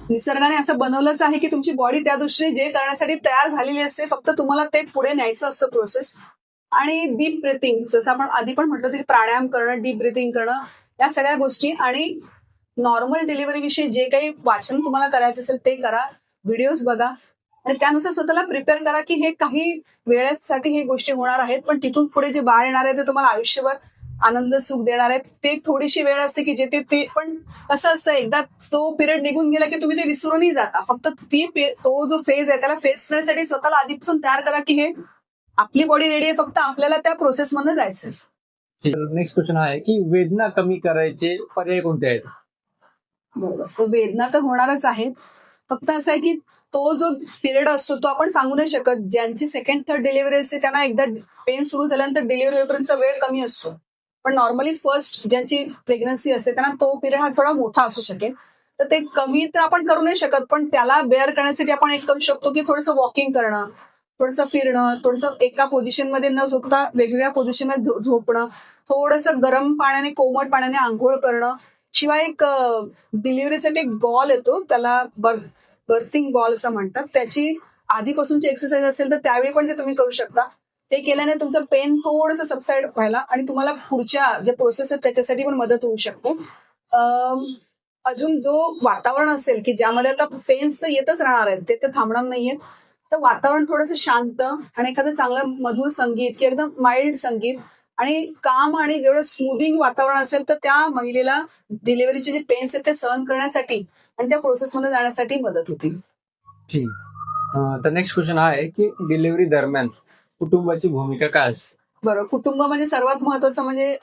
निसर्गाने असं बनवलंच आहे की तुमची बॉडी त्या दृष्टीने जे करण्यासाठी तयार झालेली असते, फक्त तुम्हाला ते पुढे न्यायचं असतं प्रोसेस. आणि डीप ब्रिथिंग, जसं आपण आधी पण म्हटलं की प्राणायाम करणं, डीप ब्रिथिंग करणं, या सगळ्या गोष्टी आणि नॉर्मल डिलिव्हरी विषयी जे काही वाचन तुम्हाला करायचं असेल ते करा, व्हिडिओज बघा आणि त्यानुसार स्वतःला प्रिपेअर करा की हे काही वेळेसाठी हे गोष्टी होणार आहेत, पण तिथून पुढे जे बाळ येणार आहे ते तुम्हाला आयुष्यभर आनंद सुख देणार आहेत. ते थोडीशी वेळ असते की जे ते पण कसं असतं, एकदा तो पिरियड निघून गेला की तुम्ही ते विसरूनही जाता. फक्त तो जो फेज आहे त्याला फेस करण्यासाठी स्वतःला आधीपासून तयार करा की हे आपली बॉडी रेडी आहे, फक्त आपल्याला त्या प्रोसेस मधनं जायचं. नेक्स्ट क्वेश्चन हा आहे की वेदना कमी करायचे पर्याय कोणते आहेत? बरोबर, तो वेदना तर होणारच आहे. फक्त असं आहे की तो जो पिरियड असतो तो आपण सांगू नाही शकत. ज्यांची सेकंड थर्ड डिलिव्हरी असते त्यांना एकदा पेन सुरू झाल्यानंतर डिलिव्हरी होईपर्यंत वेळ कमी असतो. पण नॉर्मली फर्स्ट ज्यांची प्रेग्नन्सी असते त्यांना तो पिरियड हा थोडा मोठा असू शकेल. तर ते कमी तर आपण करू नाही शकत, पण त्याला बेअर करण्यासाठी आपण एक करू शकतो की थोडंसं वॉकिंग करणं, थोडंसं फिरणं, थोडंसं एका पोझिशनमध्ये न झोपता वेगवेगळ्या पोझिशनमध्ये झोपणं, थोडंसं गरम पाण्याने कोमट पाण्याने आंघोळ करणं. शिवाय एक डिलिव्हरीसाठी एक बॉल येतो, त्याला बर्थिंग बॉल असं म्हणतात, त्याची आधीपासूनची एक्सरसाइज असेल तर त्यावेळी पण ते तुम्ही करू शकता. ते केल्याने तुमचं पेन थोडंसं सबसाईड व्हायला आणि तुम्हाला पुढच्या जे प्रोसेस आहेत त्याच्यासाठी पण मदत होऊ शकते. अजून जो वातावरण असेल की ज्यामध्ये आता पेन्स तर येतच राहणार आहेत, ते थांबणार नाहीयेत, तर वातावरण थोडंसं शांत आणि एखादं चांगलं मधुर संगीत की एकदम माइल्ड संगीत आणि काम आणि जेवढं स्मूदिंग वातावरण असेल तर त्या महिलेला डिलिव्हरीचे जे पेन्स आहेत ते सहन करण्यासाठी आणि त्या प्रोसेसमध्ये जाण्यासाठी मदत होती. ठीक. तर नेक्स्ट क्वेश्चन हा आहे की डिलिव्हरी दरम्यान कुटुंबाची भूमिका काय असते? बरं, कुटुंब म्हणजे सर्वात महत्वाचं म्हणजे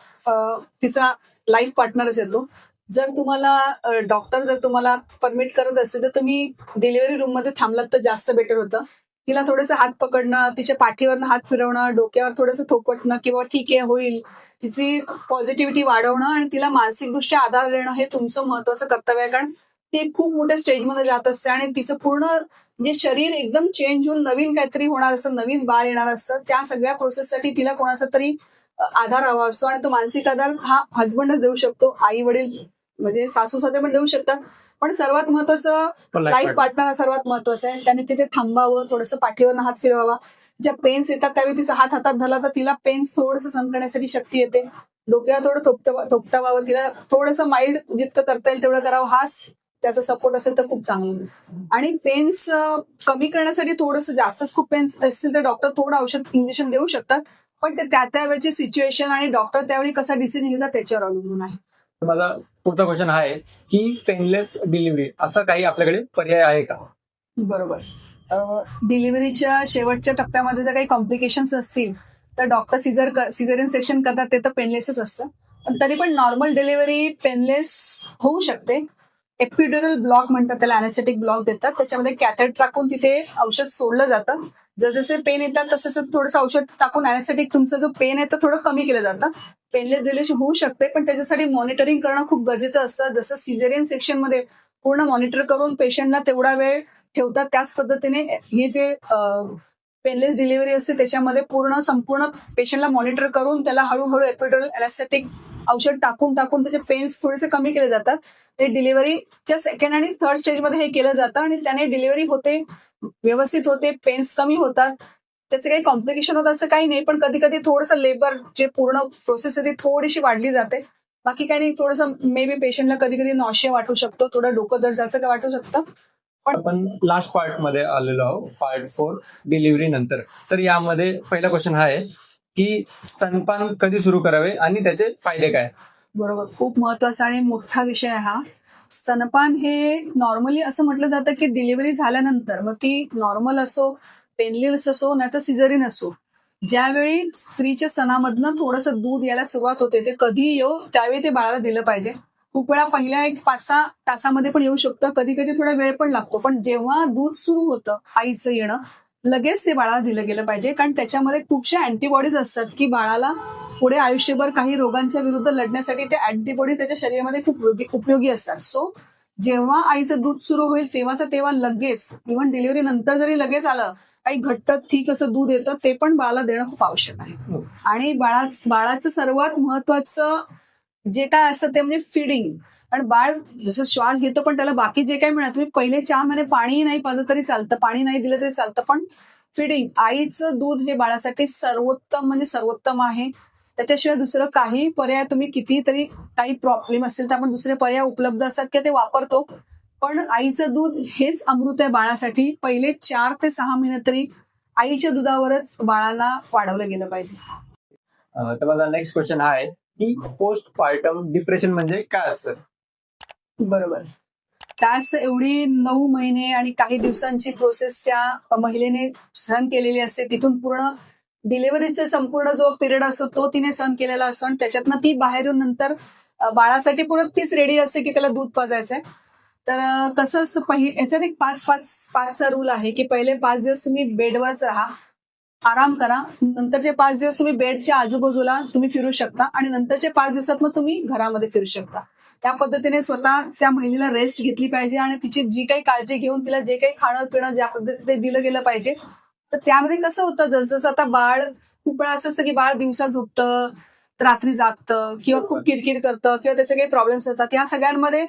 तिचा लाईफ पार्टनरच येतो. जर तुम्हाला डॉक्टर जर तुम्हाला परमिट करत असेल तर तुम्ही डिलिव्हरी रूम मध्ये थांबलात तर जास्त बेटर होतं. तिला थोडंसं हात पकडणं, तिच्या पाठीवरनं हात फिरवणं, डोक्यावर थोडंसं थोपटणं किंवा ठीक आहे होईल, तिची पॉझिटिव्हिटी वाढवणं आणि तिला मानसिकदृष्ट्या आधार देणं हे तुमचं महत्वाचं कर्तव्य आहे. कारण ती खूप मोठ्या स्टेजमध्ये जात असते आणि तिचं पूर्ण म्हणजे शरीर एकदम चेंज होऊन नवीन काहीतरी होणार असतं, नवीन बाळ येणार असतं. त्या सगळ्या प्रोसेससाठी तिला कोणाचा तरी आधार हवा असतो आणि तो मानसिक आधार हा हजबंडच देऊ शकतो, आई वडील म्हणजे सासू सासरे पण देऊ शकतात. पण सर्वात महत्वाचं लाईफ पार्टनर हा सर्वात महत्वाचा आहे. त्याने तिथे थांबावं, थोडंसं पाठीवरनं हात फिरवावा. ज्या पेन्स येतात त्यावेळी तिचा हात हातात धरला तर तिला पेन्स थोडंसं सहन करण्यासाठी शक्ती येते. डोक्यावर थोडं थोपटावावं, तिला थोडंसं माइल्ड जितकं करता येईल तेवढं करावं. हा त्याचा सपोर्ट असेल तर खूप चांगलं. आणि पेन्स कमी करण्यासाठी थोडंसं जास्तच खूप पेन्स असतील तर डॉक्टर थोडं औषध इंजेक्शन देऊ शकतात, पण ते त्या वेळची सिच्युएशन आणि डॉक्टर त्यावेळी कसा डिसिजन घेतात त्याच्यावर अवलंबून आहे. तर माझा पुढचा क्वेश्चन आहे की पेनलेस डिलिव्हरी असा काही आपल्याकडे पर्याय आहे का? बरोबर. डिलिव्हरीच्या शेवटच्या टप्प्यामध्ये जर काही कॉम्प्लिकेशन्स असतील तर डॉक्टर सिझेरियन सेक्शन करतात, ते तर पेनलेसच असतं. पण तरी पण नॉर्मल डिलिव्हरी पेनलेस होऊ शकते. एपिड्युरल ब्लॉक म्हणतात त्याला, अॅनेस्थेटिक ब्लॉक देतात, त्याच्यामध्ये कॅथेटर टाकून तिथे औषध सोडलं जातं. जसजसे पेन येतात तसं थोडंसं औषध टाकून अॅनेस्थेटिक तुमचं जो पेन आहे तो थोडं कमी केलं जातं. पेनलेस डिलिव्हरी होऊ शकते, पण त्याच्यासाठी मॉनिटरिंग करणं खूप गरजेचं असतं. जसं सिझेरियन सेक्शनमध्ये पूर्ण मॉनिटर करून पेशंटला तेवढा वेळ ठेवतात, त्याच पद्धतीने हे जे पेनलेस डिलिव्हरी असते त्याच्यामध्ये संपूर्ण पेशंटला मॉनिटर करून त्याला हळूहळू एपिड्युरल अॅनेस्थेटिक औषध टाकून त्याचे पेन्स थोडेसे कमी केले जातात. ते डिलिव्हरीच्या सेकंड आणि थर्ड स्टेजमध्ये हे केलं जातं आणि त्याने डिलिव्हरी होते, व्यवस्थित होते, पेन्स कमी होतात. त्याचे काही कॉम्प्लिकेशन होत असं काही नाही, पण कधी कधी थोडंसं लेबर जे पूर्ण प्रोसेस आहे ती थोडीशी वाढली जाते. बाकी काही नाही, थोडंसं मे बी पेशंटला कधी कधी नॉशिया वाटू शकतो, थोडं डोकं जड जायचं का वाटू शकतं. आपण लास्ट पार्ट मध्ये आलेलो आहोत, पार्ट 4 डिलिव्हरी नंतर. तर यामध्ये पहिला क्वेश्चन हा आहे की स्तनपान कधी सुरू करावे आणि त्याचे फायदे काय? बरोबर, खूप महत्वाचा आणि मोठा विषय आहे हा. स्तनपान हे नॉर्मली असं म्हटलं जातं की डिलिव्हरी झाल्यानंतर, मग ती नॉर्मल असो, पेनलेस असो, नाही तर सिझेरियन असो, ज्यावेळी स्त्रीच्या स्तनामधनं थोडंसं दूध यायला सुरुवात होते, ते कधी येऊ त्यावेळी ते बाळाला दिलं पाहिजे. खूप वेळा पहिल्या 5-6 तासामध्ये पण येऊ शकतं, कधी कधी थोडा वेळ पण लागतो, पण जेव्हा दूध सुरू होतं आईचं येणं, लगेच ते बाळाला दिलं गेलं पाहिजे. कारण त्याच्यामध्ये खूपशा अँटीबॉडीज असतात की बाळाला पुढे आयुष्यभर काही रोगांच्या विरुद्ध लढण्यासाठी ते अँटीबॉडी त्याच्या शरीरामध्ये खूप उपयोगी असतात. सो जेव्हा आईचं दूध सुरू होईल तेव्हा लगेच, इव्हन डिलिव्हरी नंतर जरी लगेच आलं, काही घट्ट ठीक असं दूध येतं, ते पण बाळाला देणं खूप आवश्यक आहे. आणि बाळाचं सर्वात महत्वाचं जे काय असतं ते म्हणजे फिडिंग. कारण बाळ जसं श्वास घेतो पण त्याला बाकी जे काही मिळत, तुम्ही पहिले 4 महिने पाणी नाही पाजलं तरी चालतं, पाणी नाही दिलं तरी चालतं, पण फिडिंग, आईचं दूध हे बाळासाठी सर्वोत्तम म्हणजे सर्वोत्तम आहे. त्याच्याशिवाय दुसरं काही पर्याय, तुम्ही कितीतरी काही प्रॉब्लेम असतील तर आपण दुसरे पर्याय उपलब्ध असतात की ते वापरतो, पण आईचं दूध हेच अमृत आहे बाळासाठी. पहिले 4 ते 6 महिने तरी आईच्या दुधावरच बाळाला वाढवलं गेलं पाहिजे. तर माझा नेक्स्ट क्वेश्चन हा आहे की पोस्ट पार्टम डिप्रेशन म्हणजे काय असतं? बरोबर. त्यास एवढी 9 महिने आणि काही दिवसांची प्रोसेस त्या महिलेने सहन केलेली असते. तिथून पूर्ण डिलिव्हरीचा संपूर्ण जो पिरियड असतो तो तिने सहन केलेला असतो आणि त्याच्यातनं ती बाहेर येऊन नंतर बाळासाठी परत तीच रेडी असते की त्याला दूध पाजायचंय. तर कसं असतं, याच्यात एक 5-5-5चा रूल आहे की पहिले 5 दिवस तुम्ही बेडवरच राहा, आराम करा. नंतरचे 5 दिवस तुम्ही बेडच्या आजूबाजूला तुम्ही फिरू शकता आणि नंतरचे 5 दिवसात मग तुम्ही घरामध्ये फिरू शकता. त्या पद्धतीने स्वतः त्या महिलेला रेस्ट घेतली पाहिजे आणि तिची जी काही काळजी घेऊन तिला जे काही खाणं पिणं ज्या पद्धतीने दिलं गेलं पाहिजे. तर त्यामध्ये कसं होतं, जसं आता बाळ, खूप वेळा असं असतं की बाळ दिवसा झोपतं, रात्री जागतं किंवा खूप किरकिर करतं किंवा त्याचे काही प्रॉब्लेम्स असतात. या सगळ्यांमध्ये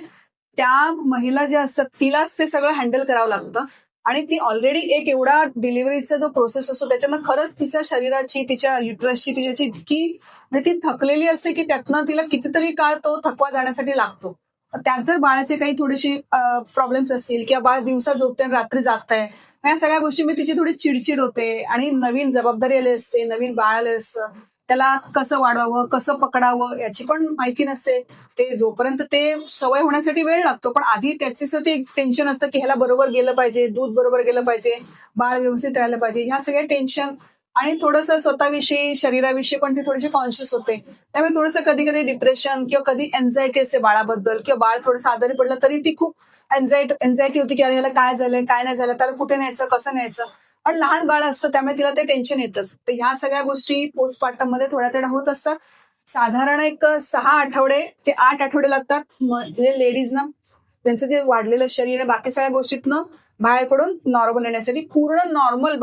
त्या महिला ज्या असतात तिलाच ते सगळं हँडल करावं लागतं आणि ती ऑलरेडी एक एवढा डिलिव्हरीचा जो प्रोसेस असतो त्याच्यानं खरंच तिच्या शरीराची, तिच्या युट्रसची, तिच्याची इतकी म्हणजे ती थकलेली असते की त्यातनं तिला कितीतरी काळ तो थकवा जाण्यासाठी लागतो. त्यात जर बाळाचे काही थोडेसे प्रॉब्लेम्स असतील किंवा बाळ दिवसा झोपते आणि रात्री जागताय, या सगळ्या गोष्टींमध्ये तिची थोडी चिडचिड होते आणि नवीन जबाबदारी आली असते, नवीन बाळ आलं असतं, त्याला कसं वाढवावं, कसं पकडावं याची पण माहिती नसते. ते जोपर्यंत ते सवय होण्यासाठी वेळ लागतो, पण आधी त्याच्यासाठी एक टेन्शन असतं की ह्याला बरोबर गेलं पाहिजे, दूध बरोबर गेलं पाहिजे, बाळ व्यवस्थित राहिलं पाहिजे, ह्या सगळ्या टेन्शन आणि थोडंसं स्वतःविषयी, शरीराविषयी पण ती थोडीशी कॉन्शियस होते. त्यामुळे थोडंसं कधी कधी डिप्रेशन किंवा कधी एन्झायटी असते बाळाबद्दल, किंवा बाळ थोडंसं आजारी पडलं तरी ती खूप एन्झायटी होती की अरे ह्याला काय झालंय, काय नाही झालं, त्याला कुठे न्यायचं, कसं न्यायचं. पण लहान बाळ असतं त्यामुळे तिला ते टेन्शन येतच. तर ह्या सगळ्या गोष्टी पोस्टपार्टम मध्ये थोड्या थोड्या होत असतात. साधारण एक 6 आठवडे ते 8 आठवडे लागतात म्हणजे लेडीजना त्यांचं जे वाढलेलं शरीर आहे बाकी सगळ्या गोष्टीतनं बाहेर पडून नॉर्मल येण्यासाठी. पूर्ण नॉर्मल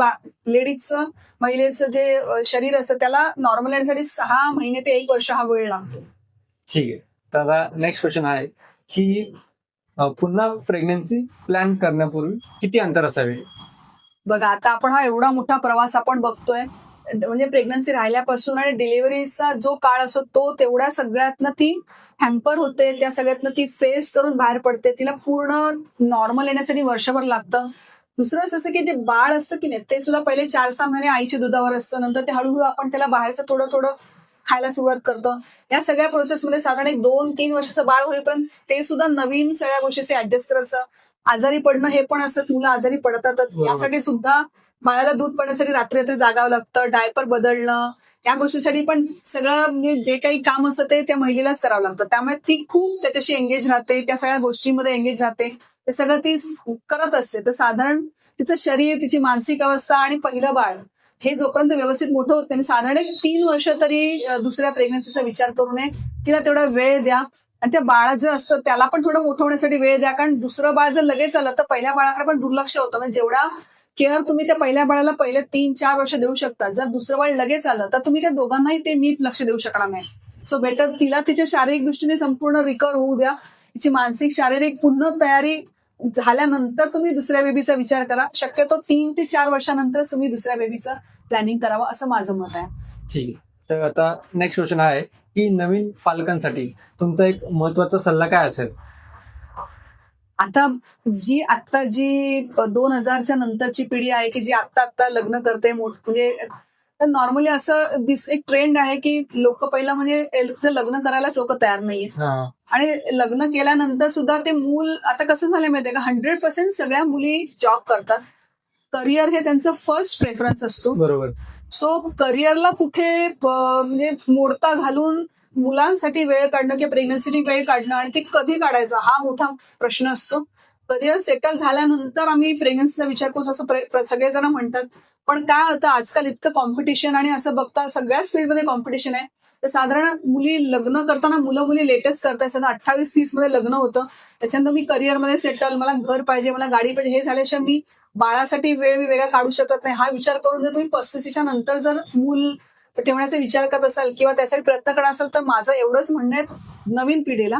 लेडीजचं, महिलेचं जे शरीर असतं त्याला नॉर्मल येण्यासाठी 6 महिने ते 1 वर्ष हा वेळ लागतो. ठीक आहे. तर आता नेक्स्ट क्वेश्चन आहे की पुन्हा प्रेग्नन्सी प्लॅन करण्यापूर्वी किती अंतर असावे? बघा, आता आपण हा एवढा मोठा प्रवास आपण बघतोय, म्हणजे प्रेग्नन्सी राहिल्यापासून आणि डिलिव्हरीचा जो काळ असतो तो तेवढ्या सगळ्यातनं ती हॅम्पर होते, त्या सगळ्यातनं ती फेस करून बाहेर पडते. तिला पूर्ण नॉर्मल येण्यासाठी वर्षभर लागतं. दुसरं असं असतं की ते बाळ असतं की नाही ते सुद्धा पहिले 4-6 महिने आईच्या दुधावर असतं, नंतर ते हळूहळू आपण त्याला बाहेरचं थोडं थोडं खायला सुरुवात करतो. या सगळ्या प्रोसेसमध्ये साधारण एक 2-3 वर्षाचं बाळ होईपर्यंत ते सुद्धा नवीन सगळ्या गोष्टीचे ऍडजस्ट करायचं. आजारी पडणं हे पण असंच, मुलं आजारी पडतातच. बरोबर. यासाठी सुद्धा बाळाला दूध पाण्यासाठी रात्री रात्री जागावं लागतं, डायपर बदलणं, या गोष्टीसाठी पण सगळं म्हणजे जे काही काम असतं ते त्या महिलेलाच करावं लागतं. त्यामुळे ती खूप त्याच्याशी एंगेज राहते, त्या सगळ्या गोष्टींमध्ये एंगेज राहते, ते सगळं ती करत असते. तर साधारण तिचं शरीर, तिची मानसिक अवस्था आणि पहिलं बाळ हे जोपर्यंत व्यवस्थित मोठं होत नाही, साधारण एक 3 वर्ष तरी दुसऱ्या प्रेग्नन्सीचा विचार करू नये. तिला तेवढा वेळ द्या आणि त्या बाळात जे असतं त्याला पण थोडं मोठं होण्यासाठी वेळ द्या. कारण दुसरं बाळ जर लगेच आलं तर पहिल्या बाळाकडे पण दुर्लक्ष होतं. म्हणजे जेवढा केअर तुम्ही त्या पहिल्या बाळाला पहिले 3-4 वर्ष देऊ शकता, जर दुसरं बाळ लगेच आलं तर तुम्ही त्या दोघांनाही ते नीट लक्ष देऊ शकणार नाही. सो बेटर तिला तिच्या शारीरिक दृष्टीने संपूर्ण रिकवर होऊ द्या. तिची मानसिक शारीरिक पूर्ण तयारी झाल्यानंतर तुम्ही दुसऱ्या बेबीचा विचार करा. शक्यतो 3 ते 4 वर्षानंतरच तुम्ही दुसऱ्या बेबीचं प्लॅनिंग करावं असं माझं मत आहे. ठीक आहे. तर आता नेक्स्ट क्वेश्चन आहे की नवीन पालकांसाठी तुमचा एक महत्वाचा सल्ला काय असेल? आता जी 2000च्या नंतरची पिढी आहे की जी आत्ता लग्न करते म्हणजे तर नॉर्मली असं एक ट्रेंड आहे की लोक पहिला म्हणजे लग्न करायलाच लोक तयार नाहीये. आणि लग्न केल्यानंतर सुद्धा ते मूल आता कसं झालं माहितीये का, 100% सगळ्या मुली जॉब करतात. करिअर हे त्यांचं फर्स्ट प्रेफरन्स असतो. बरोबर. सो करिअरला कुठे म्हणजे मोडता घालून मुलांसाठी वेळ काढणं किंवा प्रेग्नन्सीसाठी वेळ काढणं आणि ते कधी काढायचा हा मोठा प्रश्न असतो. करिअर सेटल झाल्यानंतर आम्ही प्रेग्नन्सीचा विचार करू असं सगळेजण म्हणतात. पण काय होतं आजकाल इतकं कॉम्पिटिशन आणि असं बघता सगळ्याच फील्डमध्ये कॉम्पिटिशन आहे. तर साधारण मुली लग्न करताना मुलं मुली लेटेस्ट करतायत. सध्या 28-30 मध्ये लग्न होतं, त्याच्यानंतर मी करिअरमध्ये सेटल, मला घर पाहिजे, मला गाडी पाहिजे, हे झाल्याशिवाय मी बाळासाठी वेळ मी वेगळा काढू शकत नाही हा विचार करून जर तुम्ही 35च्या नंतर जर मूल ठेवण्याचा विचार करत असाल किंवा त्यासाठी प्रयत्न करत असाल तर माझं एवढंच म्हणणं आहे नवीन पिढीला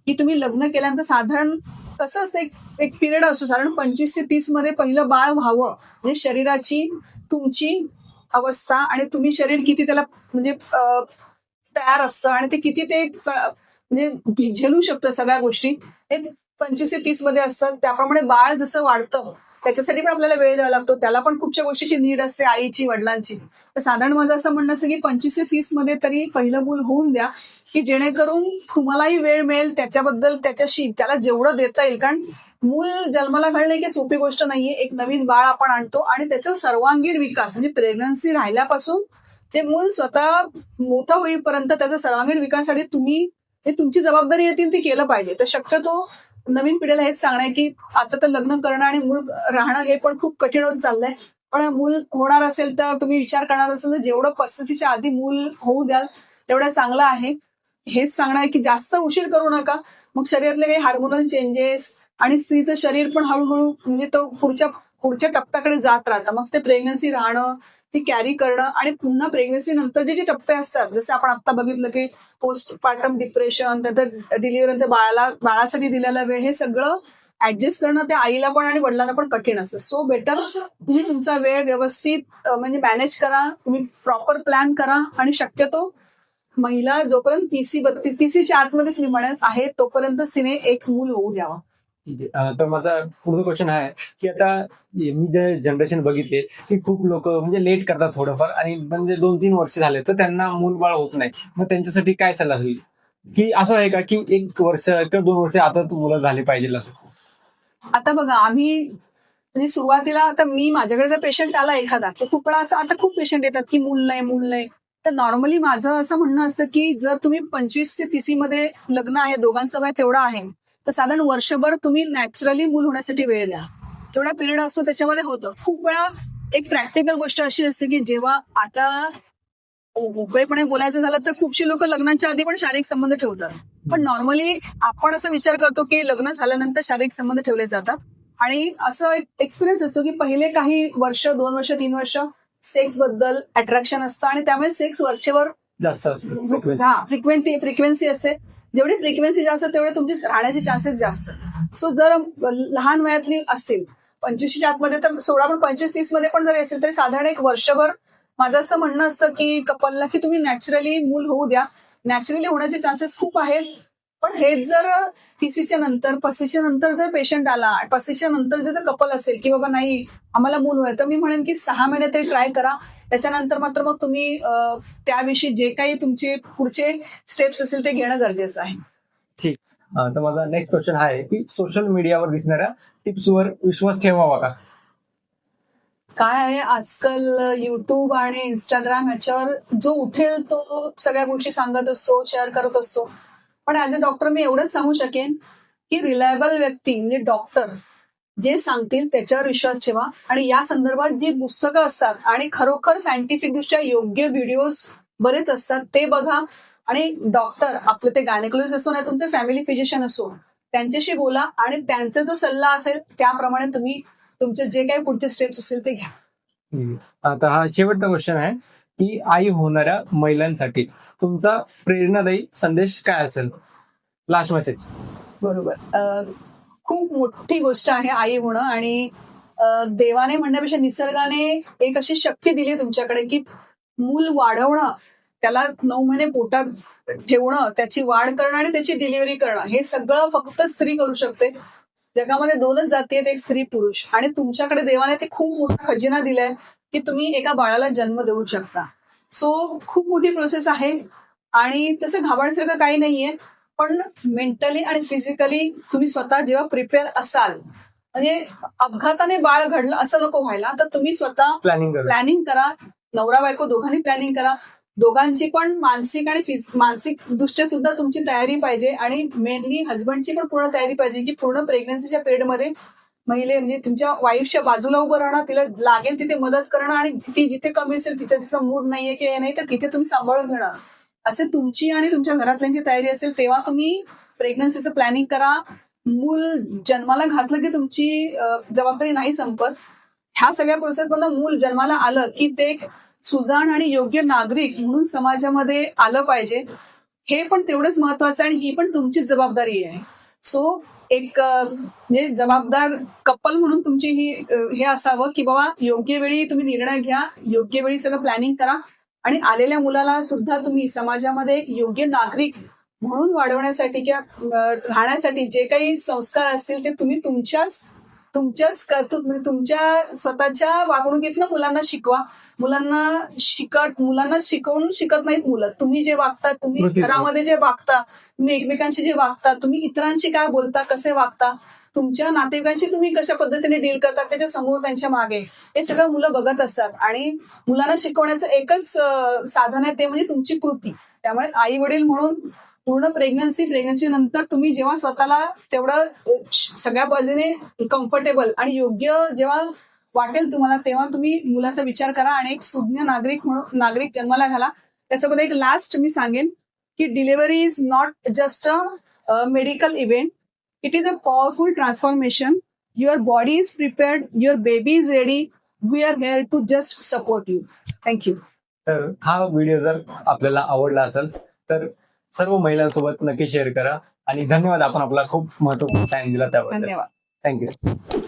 की तुम्ही लग्न केल्यानंतर साधारण कसं असतं एक पिरियड असतो साधारण 25 ते 30 मध्ये पहिलं बाळ व्हावं. म्हणजे शरीराची तुमची अवस्था आणि तुम्ही शरीर किती त्याला म्हणजे तयार असतं आणि ते किती ते म्हणजे झेलू शकतं सगळ्या गोष्टी हे 25 ते 30 मध्ये असतात. त्याप्रमाणे बाळ जसं वाढतं त्याच्यासाठी पण आपल्याला वेळ द्यावा लागतो, त्याला पण खूपशा गोष्टीची नीड असते आईची वडिलांची. तर साधारण माझं असं म्हणणं असतं की 25 ते 30 मध्ये तरी पहिलं मूल होऊन द्या की जेणेकरून तुम्हालाही वेळ मिळेल त्याच्याबद्दल त्याच्याशी त्याला जेवढं देता येईल. कारण मूल जन्माला घालणं ही सोपी गोष्ट नाहीये. एक नवीन बाळ आपण आणतो आणि त्याचा सर्वांगीण विकास म्हणजे प्रेग्नन्सी राहिल्यापासून ते मूल स्वतः मोठं होईपर्यंत त्याचा सर्वांगीण विकासासाठी तुम्ही हे तुमची जबाबदारी येतील ती केलं पाहिजे. तर शक्यतो नवीन पिढीला हेच सांगणं आहे की आता तर लग्न करणं आणि मूल राहणं हे पण खूप कठीण होत चाललंय. पण मूल होणार असेल तर तुम्ही विचार करणार असेल तर जेवढं 35च्या आधी मूल होऊ द्याल तेवढं चांगलं आहे. हेच सांगणं आहे की जास्त उशीर करू नका. मग शरीरातले काही हार्मोनल चेंजेस आणि स्त्रीचं शरीर पण हळूहळू म्हणजे तो पुढच्या टप्प्याकडे जात राहतं. मग ते प्रेग्नन्सी राहणं ती कॅरी करणं आणि पुन्हा प्रेग्नन्सी नंतर जे टप्पे असतात जसं आपण आता बघितलं की पोस्टपार्टम डिप्रेशन, नंतर डिलिव्हरी नंतर बाळासाठी दिलेला वेळ हे सगळं ऍडजस्ट करणं त्या आईला पण आणि वडिलांना पण कठीण असतं. सो बेटर तुम्ही तुमचा वेळ व्यवस्थित म्हणजे मॅनेज करा, तुम्ही प्रॉपर प्लॅन करा आणि शक्यतो महिला जोपर्यंत 30च्या आतमध्येच मी म्हणत आहे तोपर्यंतच तिने एक मूल होऊ द्यावं. ठीक आहे. तर माझा पुढचा क्वेश्चन आहे की आता मी जे जनरेशन बघितले की खूप लोक म्हणजे लेट करतात थोडंफार आणि म्हणजे 2-3 वर्ष झाले तर त्यांना मूल बाळ होत नाही. मग त्यांच्यासाठी काय सल्ला होईल की असं आहे का की 1 वर्ष किंवा 2 वर्ष आता मुलं झाली पाहिजे असं? आता बघा आम्ही म्हणजे सुरुवातीला आता मी माझ्याकडे जर पेशंट आला एखादा तर खूप वेळा असं आता खूप पेशंट येतात की मूल नाही. तर नॉर्मली माझं असं म्हणणं असतं की जर तुम्ही 25 ते 30 मध्ये लग्न आहे, दोघांचं वय तेवढं आहे तर साधारण वर्षभर तुम्ही नॅचरली मूल होण्यासाठी वेळ द्या. तेवढा पिरियड असतो त्याच्यामध्ये होतं. खूप वेळा एक प्रॅक्टिकल गोष्ट अशी असते की जेव्हा आता मोकळेपणे बोलायचं झालं तर खूपशी लोक लग्नाच्या आधी पण शारीरिक संबंध ठेवतात. पण नॉर्मली आपण असा विचार करतो की लग्न झाल्यानंतर शारीरिक संबंध ठेवले जातात आणि असं एक एक्सपिरियन्स असतो की पहिले काही वर्ष 2 वर्ष 3 वर्ष सेक्स बद्दल अट्रॅक्शन असतं आणि त्यामुळे सेक्स वरचेवर जास्त फ्रिक्वेन्सी असते. जेवढी फ्रिक्वेन्सी जास्त तेवढे तुमचे राहण्याचे चान्सेस जास्त. सो जर लहान वयातली असतील 25च्या आतमध्ये तर 16 पण 25-30 मध्ये पण जरी असेल तरी साधारण एक वर्षभर माझं असं म्हणणं असतं की कपलला की तुम्ही नॅचरली मूल होऊ द्या. नॅचरली होण्याचे चान्सेस खूप आहेत. पण हेच जर 30च्या नंतर 35च्या नंतर जर पेशंट आला, 35च्या नंतर जर कपल असेल की बाबा नाही आम्हाला मूल व्हायचं, तर मी म्हणेन की 6 महिने तरी ट्राय करा. त्याच्यानंतर मात्र मग तुम्ही त्याविषयी जे काही तुमचे पुढचे स्टेप्स असतील ते घेणं गरजेचं आहे. ठीक. तर माझा नेक्स्ट क्वेश्चन हा आहे की सोशल मीडियावर दिसणाऱ्या टिप्सवर विश्वास ठेवावा का? काय आहे आजकाल युट्यूब आणि इंस्टाग्राम ह्याच्यावर जो उठेल तो सगळ्या गोष्टी सांगत असतो, शेअर करत असतो. पण ऍज अ डॉक्टर मी एवढंच सांगू शकेन की रिलायबल व्यक्ती म्हणजे डॉक्टर जे सांगतील त्याच्यावर विश्वास ठेवा. आणि या संदर्भात जी पुस्तकं असतात आणि खरोखर सायंटिफिक दृष्ट्या योग्य व्हिडिओज बरेच असतात ते बघा. आणि डॉक्टर आपलं ते गायनेकोलॉजिस्ट असो नाही तुमचे फॅमिली फिजिशियन असो त्यांच्याशी बोला आणि त्यांचा जो सल्ला असेल त्याप्रमाणे तुम्ही तुमचे जे काही पुढचे स्टेप्स असतील ते घ्या. आता हा शेवटचा क्वेश्चन आहे की आई होणाऱ्या महिलांसाठी तुमचा प्रेरणादायी संदेश काय असेल? Last message. बरोबर. खूप मोठी गोष्ट आहे आई होणं. आणि देवाने म्हणण्यापेक्षा निसर्गाने एक अशी शक्ती दिली आहे तुमच्याकडे की मूल वाढवणं, त्याला 9 महिने पोटात ठेवणं, त्याची वाढ करणं आणि त्याची डिलिव्हरी करणं हे सगळं फक्त स्त्री करू शकते. जगामध्ये 2च जाती आहेत, एक स्त्री पुरुष. आणि तुमच्याकडे देवाने ते खूप मोठा खजिना दिलाय की तुम्ही एका बाळाला जन्म देऊ शकता. सो खूप मोठी प्रोसेस आहे आणि तसं घाबरण्यासारखं काही नाहीये. पण मेंटली आणि फिजिकली तुम्ही स्वतः जेव्हा प्रिपेअर असाल, म्हणजे अपघाताने बाळ घडलं असं नको व्हायला, तर तुम्ही स्वतः प्लॅनिंग करा. नवरा बायको दोघांनी प्लॅनिंग करा. दोघांची पण मानसिक आणि मानसिक दृष्ट्या सुद्धा तुमची तयारी पाहिजे. आणि मेनली हजबंडची पण पूर्ण तयारी पाहिजे की पूर्ण प्रेग्नन्सीच्या पिरियडमध्ये म्हणजे तुमच्या वाईफच्या बाजूला उभं राहणं, तिला लागेल तिथे मदत करणं आणि ती जिथे कमी असेल तिचा जिचा मूड नाहीये की नाही तर तिथे तुम्ही सांभाळून घेणं, असे तुमची आणि तुमच्या घरातल्यांची तयारी असेल तेव्हा तुम्ही प्रेग्नन्सीचं प्लॅनिंग करा. मूल जन्माला घातलं की तुमची जबाबदारी नाही संपत. ह्या सगळ्या प्रोसेसमधून मूल जन्माला आलं की ते सुजाण आणि योग्य नागरिक म्हणून समाजामध्ये आलं पाहिजे. हे पण तेवढंच महत्वाचं आणि ही पण तुमचीच जबाबदारी आहे. सो एक म्हणजे जबाबदार कपल म्हणून तुमची ही हे असावं की बाबा योग्य वेळी तुम्ही निर्णय घ्या, योग्य वेळी सगळं प्लॅनिंग करा आणि आलेल्या मुलाला सुद्धा तुम्ही समाजामध्ये योग्य नागरिक म्हणून वाढवण्यासाठी किंवा राहण्यासाठी जे काही संस्कार असतील ते तुम्ही तुमच्याच तुमच्या स्वतःच्या वागणुकीतनं मुलांना शिकवा. मुलांना शिकवून शिकत नाहीत मुलं. तुम्ही जे वागता, तुम्ही घरामध्ये जे वागता, तुम्ही एकमेकांशी जे वागता, तुम्ही इतरांशी काय बोलता, कसे वागता, तुमच्या नातेवाईकांशी तुम्ही कशा पद्धतीने डील करता त्याच्या समोर त्यांच्या मागे, हे सगळं मुलं बघत असतात. आणि मुलांना शिकवण्याचं एकच साधन आहे ते म्हणजे तुमची कृती. त्यामुळे आई वडील म्हणून पूर्ण प्रेग्नन्सी नंतर तुम्ही जेव्हा स्वतःला तेवढं सगळ्या बाजूने कम्फर्टेबल आणि योग्य जेव्हा वाटेल तुम्हाला तेव्हा तुम्ही मुलाचा विचार करा आणि एक सुज्ञ नागरिक जन्माला घाला. त्याच्यामध्ये एक लास्ट मी सांगेन की delivery is not just a medical event, it is a powerful transformation. Your body is prepared, your baby is ready, we are here to just support you. Thank you. तर हा व्हिडिओ जर आपल्याला आवडला असेल तर सर्व महिलांसोबत नक्की शेअर करा आणि धन्यवाद. आपण आपला खूप महत्त्वपूर्ण टाइम दिला त्याबद्दल. धन्यवाद. थँक्यू.